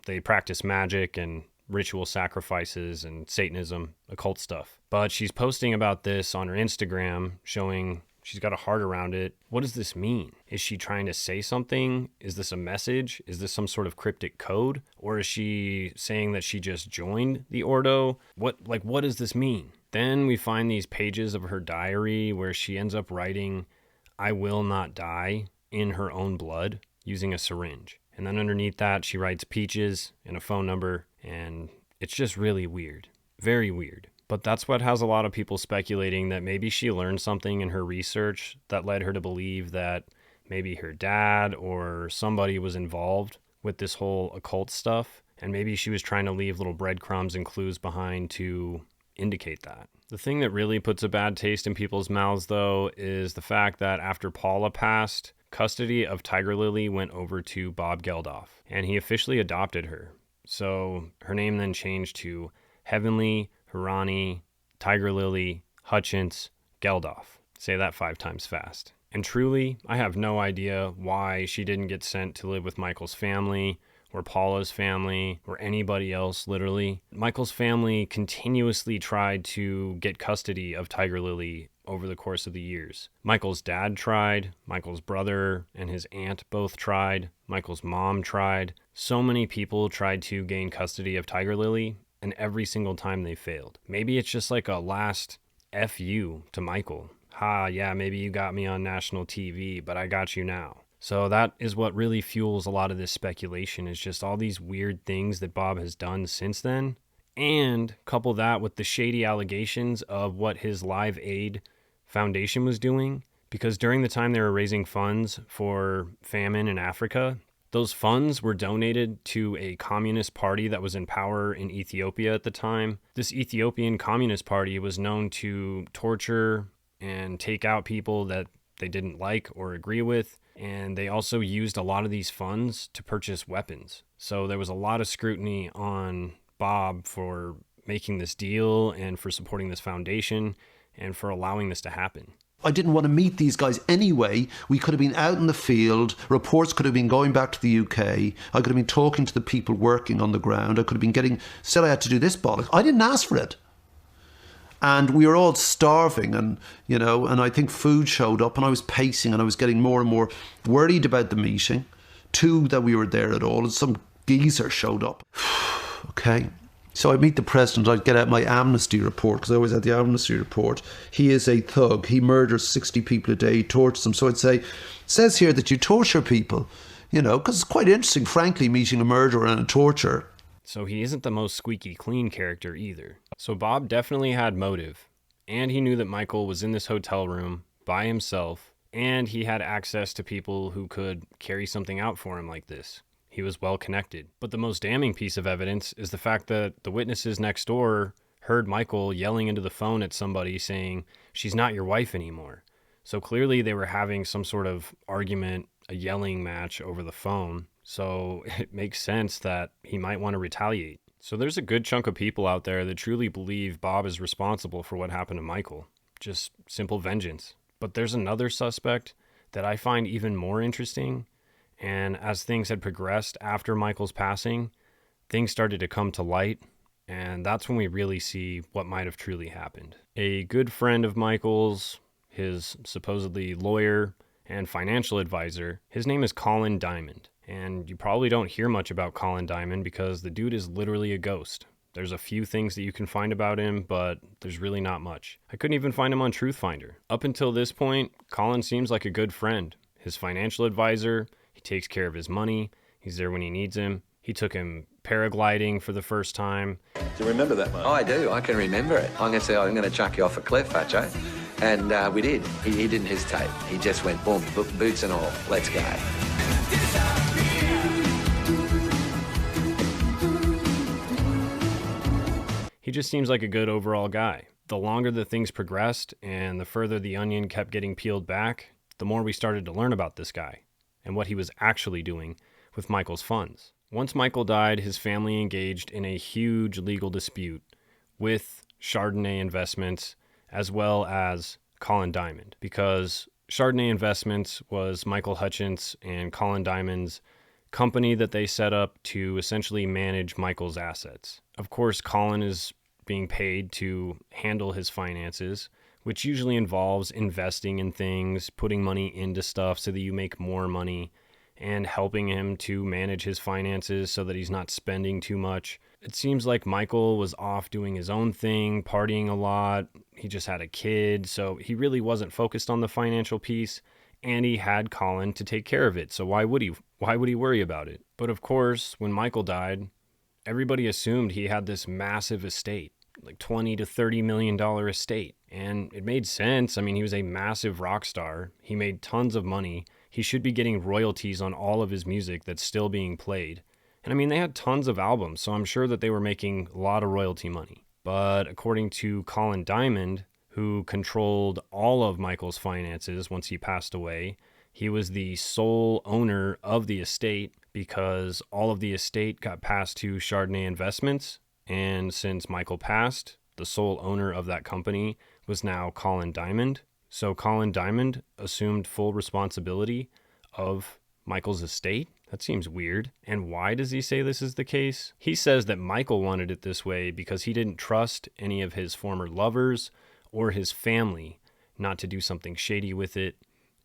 they practice magic and ritual sacrifices and Satanism, occult stuff. But she's posting about this on her Instagram, showing she's got a heart around it. What does this mean? Is she trying to say something? Is this a message? Is this some sort of cryptic code? Or is she saying that she just joined the Ordo? What does this mean? Then we find these pages of her diary where she ends up writing, "I will not die," in her own blood using a syringe. And then underneath that, she writes Peaches and a phone number, and it's just really weird. Very weird. But that's what has a lot of people speculating that maybe she learned something in her research that led her to believe that maybe her dad or somebody was involved with this whole occult stuff, and maybe she was trying to leave little breadcrumbs and clues behind to indicate that. The thing that really puts a bad taste in people's mouths, though, is the fact that after Paula passed, custody of Tiger Lily went over to Bob Geldof, and he officially adopted her. So her name then changed to Heavenly Hirani Tiger Lily Hutchence Geldof. Say that 5 times fast. And truly, I have no idea why she didn't get sent to live with Michael's family or Paula's family or anybody else, literally. Michael's family continuously tried to get custody of Tiger Lily over the course of the years. Michael's dad tried, Michael's brother and his aunt both tried, Michael's mom tried. So many people tried to gain custody of Tiger Lily, and every single time they failed. Maybe it's just like a last F you to Michael. Yeah, maybe you got me on national TV, but I got you now. So that is what really fuels a lot of this speculation, is just all these weird things that Bob has done since then. And couple that with the shady allegations of what his Live Aid Foundation was doing. Because during the time they were raising funds for famine in Africa, those funds were donated to a communist party that was in power in Ethiopia at the time. This Ethiopian Communist Party was known to torture and take out people that they didn't like or agree with. And they also used a lot of these funds to purchase weapons. So there was a lot of scrutiny on Bob for making this deal and for supporting this foundation and for allowing this to happen. I didn't want to meet these guys anyway. We could have been out in the field. Reports could have been going back to the UK. I could have been talking to the people working on the ground. I could have been said I had to do this bollocks. I didn't ask for it. And we were all starving, and I think food showed up, and I was pacing, and I was getting more and more worried about the meeting. 2, that we were there at all, and some geezer showed up. Okay. So I'd meet the president, I'd get out my amnesty report, because I always had the amnesty report. He is a thug. He murders 60 people a day, he tortures them. So I'd say, it says here that you torture people. You know, because it's quite interesting, frankly, meeting a murderer and a torturer. So he isn't the most squeaky clean character either. So Bob definitely had motive, and he knew that Michael was in this hotel room by himself, and he had access to people who could carry something out for him like this. He was well connected. But the most damning piece of evidence is the fact that the witnesses next door heard Michael yelling into the phone at somebody saying, "She's not your wife anymore." So clearly they were having some sort of argument, a yelling match over the phone. So it makes sense that he might want to retaliate. So there's a good chunk of people out there that truly believe Bob is responsible for what happened to Michael. Just simple vengeance. But there's another suspect that I find even more interesting. And as things had progressed after Michael's passing, things started to come to light. And that's when we really see what might have truly happened. A good friend of Michael's, his supposedly lawyer and financial advisor, his name is Colin Diamond. And you probably don't hear much about Colin Diamond because the dude is literally a ghost. There's a few things that you can find about him, but there's really not much. I couldn't even find him on Truthfinder. Up until this point, Colin seems like a good friend. His financial advisor, he takes care of his money, he's there when he needs him. He took him paragliding for the first time. Do you remember that, mate? Oh, I do. I can remember it. I'm going to say, I'm going to chuck you off a cliff, Hutcho. And we did. He didn't hesitate. He just went, boom, boots and all. Let's go. He just seems like a good overall guy. The longer the things progressed and the further the onion kept getting peeled back, the more we started to learn about this guy and what he was actually doing with Michael's funds. Once Michael died, his family engaged in a huge legal dispute with Chardonnay Investments as well as Colin Diamond, because Chardonnay Investments was Michael Hutchence and Colin Diamond's company that they set up to essentially manage Michael's assets. Of course, Colin is being paid to handle his finances, which usually involves investing in things, putting money into stuff so that you make more money, and helping him to manage his finances so that he's not spending too much. It seems like Michael was off doing his own thing, partying a lot. He just had a kid, so he really wasn't focused on the financial piece, and he had Colin to take care of it. So why would he worry about it? But of course, when Michael died, everybody assumed he had this massive estate, like $20 to $30 million estate. And it made sense. I mean, he was a massive rock star. He made tons of money. He should be getting royalties on all of his music that's still being played. And I mean, they had tons of albums, so I'm sure that they were making a lot of royalty money. But according to Colin Diamond, who controlled all of Michael's finances once he passed away, he was the sole owner of the estate because all of the estate got passed to Chardonnay Investments. And since Michael passed, the sole owner of that company was now Colin Diamond. So Colin Diamond assumed full responsibility of Michael's estate. That seems weird. And why does he say this is the case? He says that Michael wanted it this way because he didn't trust any of his former lovers or his family not to do something shady with it,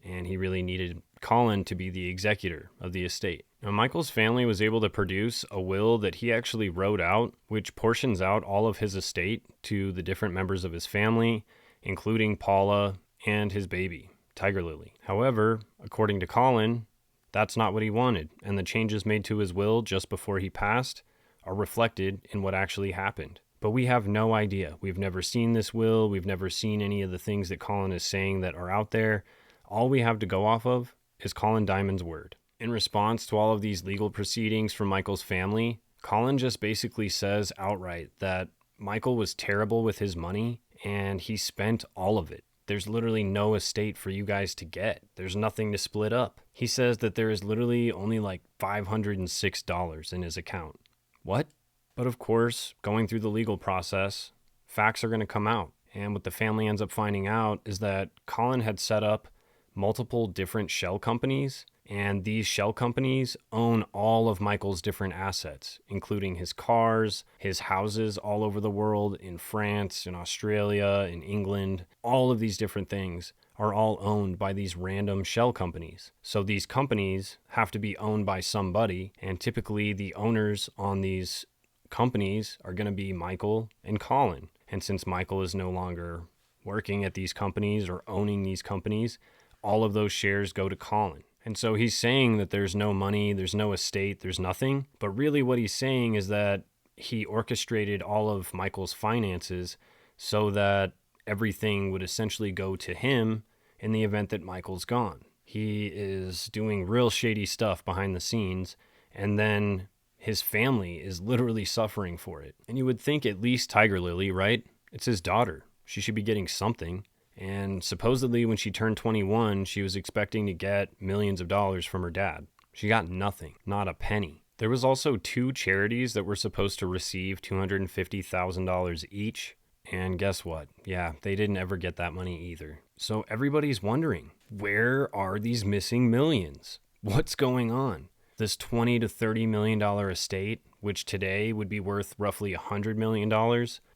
and he really needed Colin to be the executor of the estate. Now, Michael's family was able to produce a will that he actually wrote out, which portions out all of his estate to the different members of his family, including Paula and his baby, Tiger Lily. However, according to Colin, that's not what he wanted, and the changes made to his will just before he passed are reflected in what actually happened. But we have no idea. We've never seen this will. We've never seen any of the things that Colin is saying that are out there. All we have to go off of is Colin Diamond's word. In response to all of these legal proceedings from Michael's family, Colin just basically says outright that Michael was terrible with his money and he spent all of it. There's literally no estate for you guys to get. There's nothing to split up. He says that there is literally only like $506 in his account. What? But of course, going through the legal process, facts are going to come out. And what the family ends up finding out is that Colin had set up multiple different shell companies, and these shell companies own all of Michael's different assets, including his cars, his houses all over the world, in France, in Australia, in England. All of these different things are all owned by these random shell companies. So these companies have to be owned by somebody, and typically the owners on these companies are going to be Michael and Colin. And since Michael is no longer working at these companies or owning these companies, all of those shares go to Colin. And so he's saying that there's no money, there's no estate, there's nothing. But really what he's saying is that he orchestrated all of Michael's finances so that everything would essentially go to him in the event that Michael's gone. He is doing real shady stuff behind the scenes, and then his family is literally suffering for it. And you would think at least Tiger Lily, right? It's his daughter. She should be getting something. And supposedly when she turned 21, she was expecting to get millions of dollars from her dad. She got nothing, not a penny. There was also 2 charities that were supposed to receive $250,000 each. And guess what? Yeah, they didn't ever get that money either. So everybody's wondering, where are these missing millions? What's going on? This $20 to $30 million estate, which today would be worth roughly $100 million,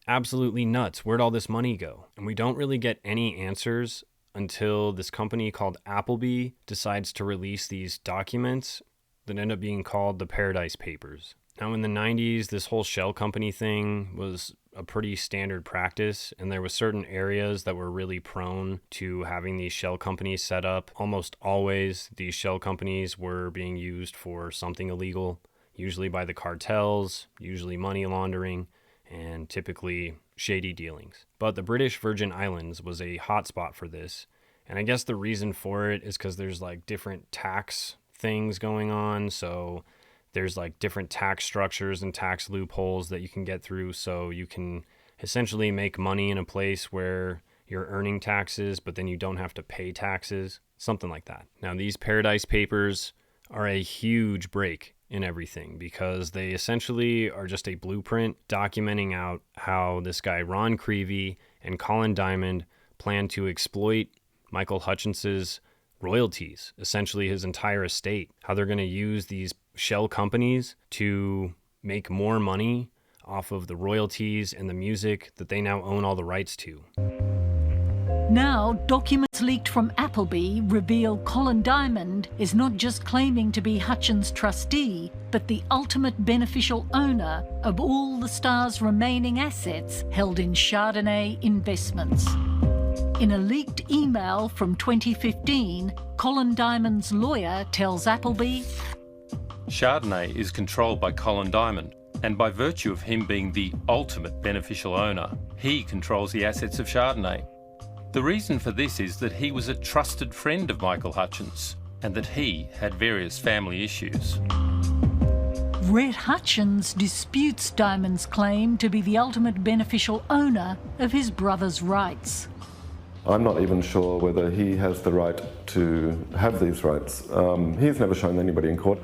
absolutely nuts. Where'd all this money go? And we don't really get any answers until this company called Appleby decides to release these documents that end up being called the Paradise Papers. Now, in the 90s, this whole shell company thing was a pretty standard practice, and there were certain areas that were really prone to having these shell companies set up. Almost always, these shell companies were being used for something illegal, usually by the cartels, usually money laundering, and typically shady dealings. But the British Virgin Islands was a hotspot for this, and I guess the reason for it is because there's like different tax things going on, so there's like different tax structures and tax loopholes that you can get through, so you can essentially make money in a place where you're earning taxes, but then you don't have to pay taxes, something like that. Now, these Paradise Papers are a huge break in everything because they essentially are just a blueprint documenting out how this guy Ron Creevy and Colin Diamond plan to exploit Michael Hutchence's royalties, essentially his entire estate, how they're going to use these shell companies to make more money off of the royalties and the music that they now own all the rights to. Now, documents leaked from Appleby reveal Colin Diamond is not just claiming to be Hutchence' trustee, but the ultimate beneficial owner of all the star's remaining assets held in Chardonnay Investments. In a leaked email from 2015, Colin Diamond's lawyer tells Appleby, Chardonnay is controlled by Colin Diamond, and by virtue of him being the ultimate beneficial owner, he controls the assets of Chardonnay. The reason for this is that he was a trusted friend of Michael Hutchence, and that he had various family issues. Rhett Hutchence disputes Diamond's claim to be the ultimate beneficial owner of his brother's rights. I'm not even sure whether he has the right to have these rights. He's never shown anybody in court.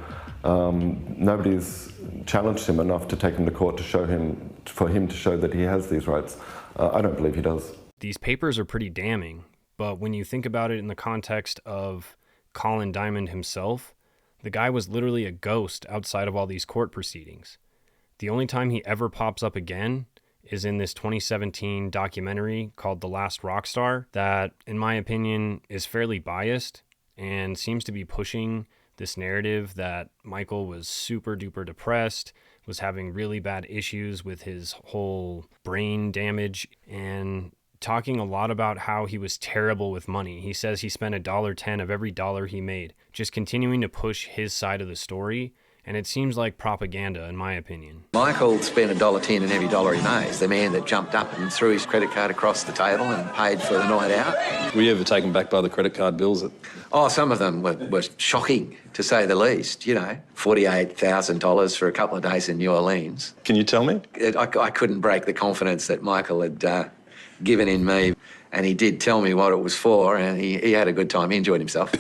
Nobody's challenged him enough to take him to court for him to show that he has these rights. I don't believe he does. These papers are pretty damning, but when you think about it in the context of Colin Diamond himself, the guy was literally a ghost outside of all these court proceedings. The only time he ever pops up again is in this 2017 documentary called The Last Rockstar that, in my opinion, is fairly biased and seems to be pushing this narrative that Michael was super duper depressed, was having really bad issues with his whole brain damage, and talking a lot about how he was terrible with money. He says he spent $1.10 of every dollar he made, just continuing to push his side of the story. And it seems like propaganda, in my opinion. Michael spent $1.10 in every dollar he made. The man that jumped up and threw his credit card across the table and paid for the night out. Were you ever taken back by the credit card bills? Oh, some of them were shocking, to say the least. You know, $48,000 for a couple of days in New Orleans. Can you tell me? I couldn't break the confidence that Michael had given in me. And he did tell me what it was for, and he had a good time. He enjoyed himself.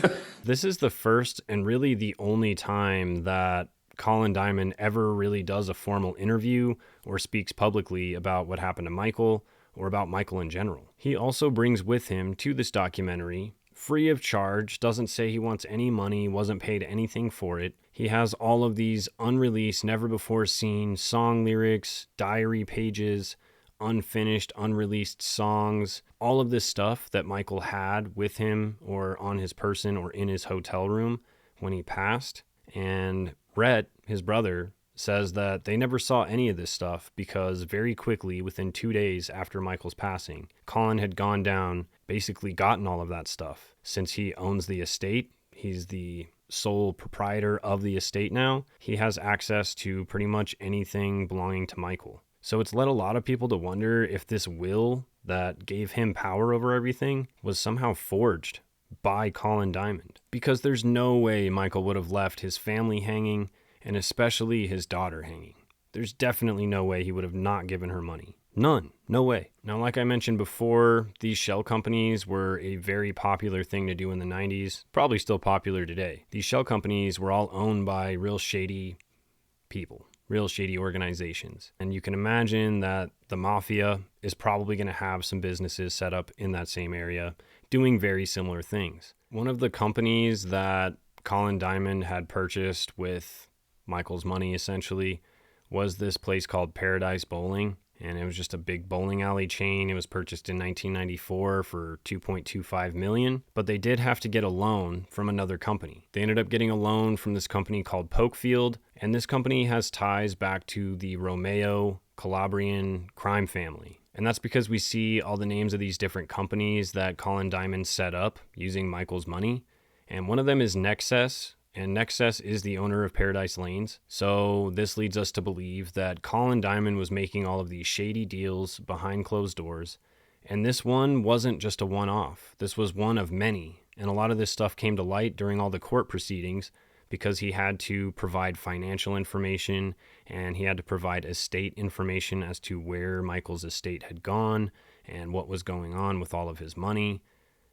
This is the first and really the only time that Colin Diamond ever really does a formal interview or speaks publicly about what happened to Michael or about Michael in general. He also brings with him to this documentary, free of charge, doesn't say he wants any money, wasn't paid anything for it. He has all of these unreleased, never before seen song lyrics, diary pages, unfinished, unreleased songs, all of this stuff that Michael had with him or on his person or in his hotel room when he passed. And Rhett, his brother, says that they never saw any of this stuff because very quickly, within 2 days after Michael's passing, Colin had gone down, basically gotten all of that stuff. Since he owns the estate, he's the sole proprietor of the estate now, he has access to pretty much anything belonging to Michael. So it's led a lot of people to wonder if this will that gave him power over everything was somehow forged by Colin Diamond. Because there's no way Michael would have left his family hanging, and especially his daughter hanging. There's definitely no way he would have not given her money. None. No way. Now, like I mentioned before, these shell companies were a very popular thing to do in the 90s, probably still popular today. These shell companies were all owned by real shady people, real shady organizations. And you can imagine that the mafia is probably going to have some businesses set up in that same area doing very similar things. One of the companies that Colin Diamond had purchased with Michael's money, essentially, was this place called Paradise Bowling. And it was just a big bowling alley chain. It was purchased in 1994 for $2.25 million, but they did have to get a loan from another company. They ended up getting a loan from this company called Pokefield, and this company has ties back to the Romeo Calabrian crime family. And that's because we see all the names of these different companies that Colin Diamond set up using Michael's money. And one of them is INXS, and INXS is the owner of Paradise Lanes. So this leads us to believe that Colin Diamond was making all of these shady deals behind closed doors. And this one wasn't just a one-off. This was one of many. And a lot of this stuff came to light during all the court proceedings because he had to provide financial information and he had to provide estate information as to where Michael's estate had gone and what was going on with all of his money.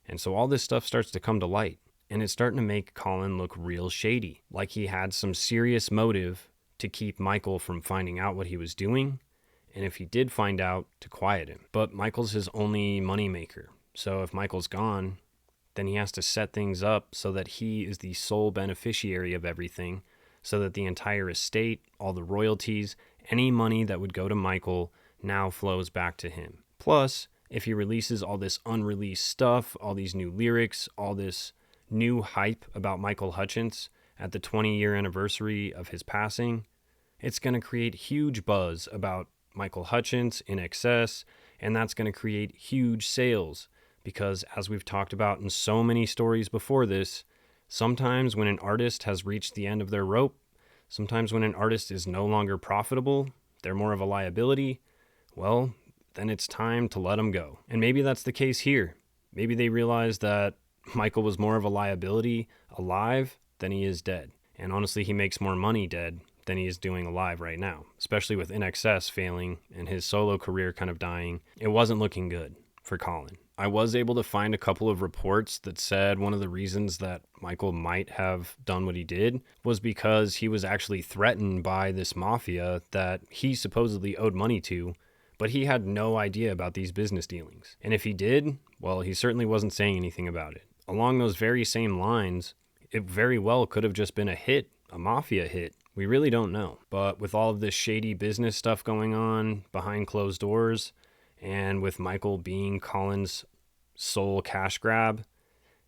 And so all this stuff starts to come to light. And it's starting to make Colin look real shady, like he had some serious motive to keep Michael from finding out what he was doing, and if he did find out, to quiet him. But Michael's his only moneymaker, so if Michael's gone, then he has to set things up so that he is the sole beneficiary of everything, so that the entire estate, all the royalties, any money that would go to Michael now flows back to him. Plus, if he releases all this unreleased stuff, all these new lyrics, all this new hype about Michael Hutchence at the 20-year anniversary of his passing, it's going to create huge buzz about Michael Hutchence, INXS, and that's going to create huge sales because, as we've talked about in so many stories before this, sometimes when an artist has reached the end of their rope, sometimes when an artist is no longer profitable, they're more of a liability, well, then it's time to let them go. And maybe that's the case here. Maybe they realize that Michael was more of a liability alive than he is dead. And honestly, he makes more money dead than he is doing alive right now, especially with INXS failing and his solo career kind of dying. It wasn't looking good for Colin. I was able to find a couple of reports that said one of the reasons that Michael might have done what he did was because he was actually threatened by this mafia that he supposedly owed money to, but he had no idea about these business dealings. And if he did, well, he certainly wasn't saying anything about it. Along those very same lines, it very well could have just been a hit, a mafia hit. We really don't know. But with all of this shady business stuff going on behind closed doors, and with Michael being Colin's sole cash grab,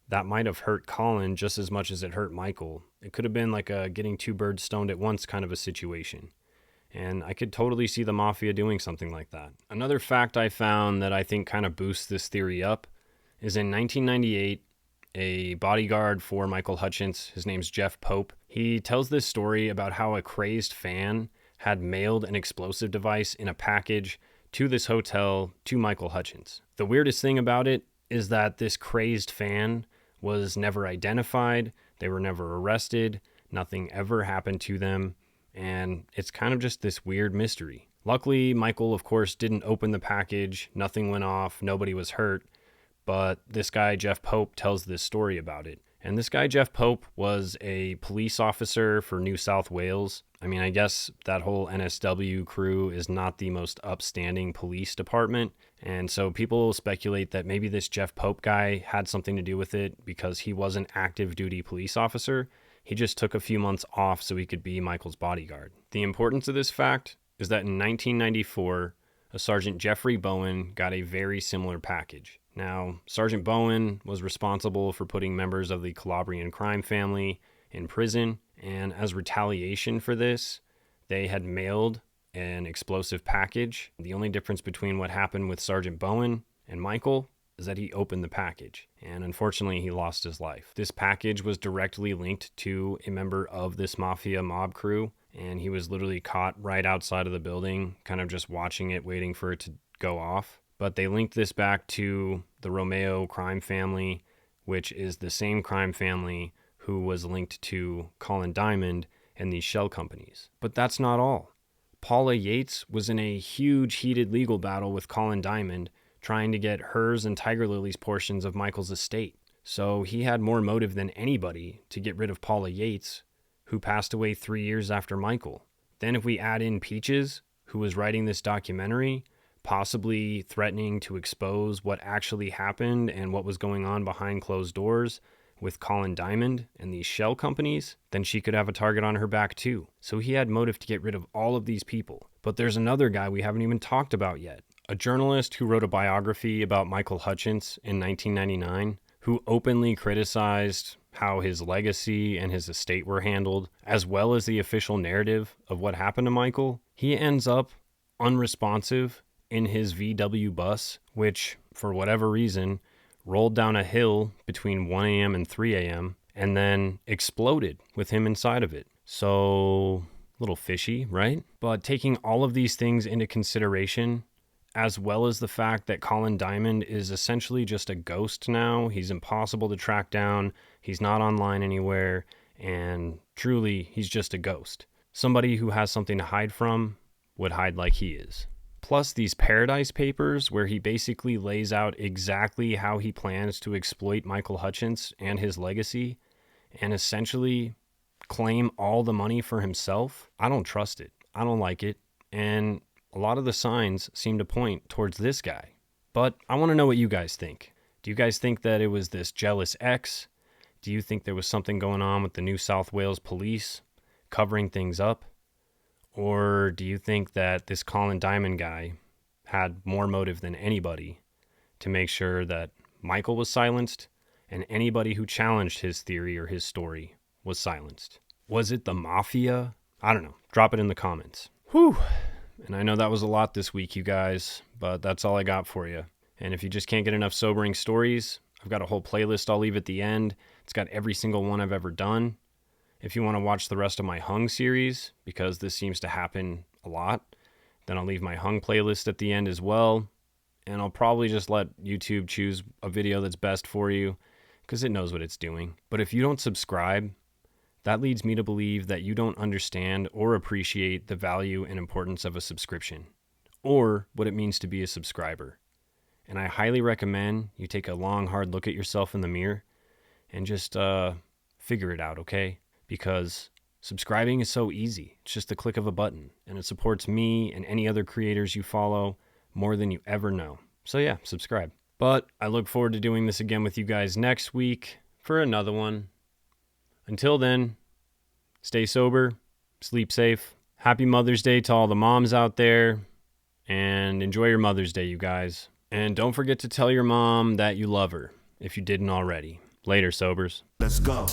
that might have hurt Colin just as much as it hurt Michael. It could have been like a getting two birds stoned at once kind of a situation. And I could totally see the mafia doing something like that. Another fact I found that I think kind of boosts this theory up is in 1998, a bodyguard for Michael Hutchence, his name's Jeff Pope, he tells this story about how a crazed fan had mailed an explosive device in a package to this hotel to Michael Hutchence. The weirdest thing about it is that this crazed fan was never identified, they were never arrested, nothing ever happened to them, and it's kind of just this weird mystery. Luckily, Michael, of course, didn't open the package, nothing went off, nobody was hurt, but this guy, Jeff Pope, tells this story about it. And this guy, Jeff Pope, was a police officer for New South Wales. I mean, I guess that whole NSW crew is not the most upstanding police department. And so people speculate that maybe this Jeff Pope guy had something to do with it because he was an active duty police officer. He just took a few months off so he could be Michael's bodyguard. The importance of this fact is that in 1994, a Sergeant Jeffrey Bowen got a very similar package. Now, Sergeant Bowen was responsible for putting members of the Calabrian crime family in prison, and as retaliation for this, they had mailed an explosive package. The only difference between what happened with Sergeant Bowen and Michael is that he opened the package, and unfortunately he lost his life. This package was directly linked to a member of this mafia mob crew, and he was literally caught right outside of the building, kind of just watching it, waiting for it to go off. But they linked this back to the Romeo crime family, which is the same crime family who was linked to Colin Diamond and these shell companies. But that's not all. Paula Yates was in a huge heated legal battle with Colin Diamond, trying to get hers and Tiger Lily's portions of Michael's estate. So he had more motive than anybody to get rid of Paula Yates, who passed away 3 years after Michael. Then if we add in Peaches, who was writing this documentary, possibly threatening to expose what actually happened and what was going on behind closed doors with Colin Diamond and these shell companies, then she could have a target on her back too. So he had motive to get rid of all of these people. But there's another guy we haven't even talked about yet. A journalist who wrote a biography about Michael Hutchence in 1999, who openly criticized how his legacy and his estate were handled, as well as the official narrative of what happened to Michael. He ends up unresponsive in his VW bus, which, for whatever reason, rolled down a hill between 1 a.m. and 3 a.m. and then exploded with him inside of it. So, a little fishy, right? But taking all of these things into consideration, as well as the fact that Colin Diamond is essentially just a ghost now. He's impossible to track down. He's not online anywhere. And truly, he's just a ghost. Somebody who has something to hide from would hide like he is. Plus these Paradise Papers, where he basically lays out exactly how he plans to exploit Michael Hutchence and his legacy and essentially claim all the money for himself. I don't trust it. I don't like it. And a lot of the signs seem to point towards this guy. But I want to know what you guys think. Do you guys think that it was this jealous ex? Do you think there was something going on with the New South Wales police covering things up? Or do you think that this Colin Diamond guy had more motive than anybody to make sure that Michael was silenced and anybody who challenged his theory or his story was silenced? Was it the mafia? I don't know. Drop it in the comments. Whew. And I know that was a lot this week, you guys, but that's all I got for you. And if you just can't get enough sobering stories, I've got a whole playlist I'll leave at the end. It's got every single one I've ever done. If you want to watch the rest of my Hung series, because this seems to happen a lot, then I'll leave my Hung playlist at the end as well. And I'll probably just let YouTube choose a video that's best for you, because it knows what it's doing. But if you don't subscribe, that leads me to believe that you don't understand or appreciate the value and importance of a subscription, or what it means to be a subscriber. And I highly recommend you take a long, hard look at yourself in the mirror and just figure it out, okay? Because subscribing is so easy. It's just the click of a button, and it supports me and any other creators you follow more than you ever know. So yeah, subscribe. But I look forward to doing this again with you guys next week for another one. Until then, stay sober, sleep safe. Happy Mother's Day to all the moms out there, and enjoy your Mother's Day, you guys. And don't forget to tell your mom that you love her if you didn't already. Later, sobers. Let's go.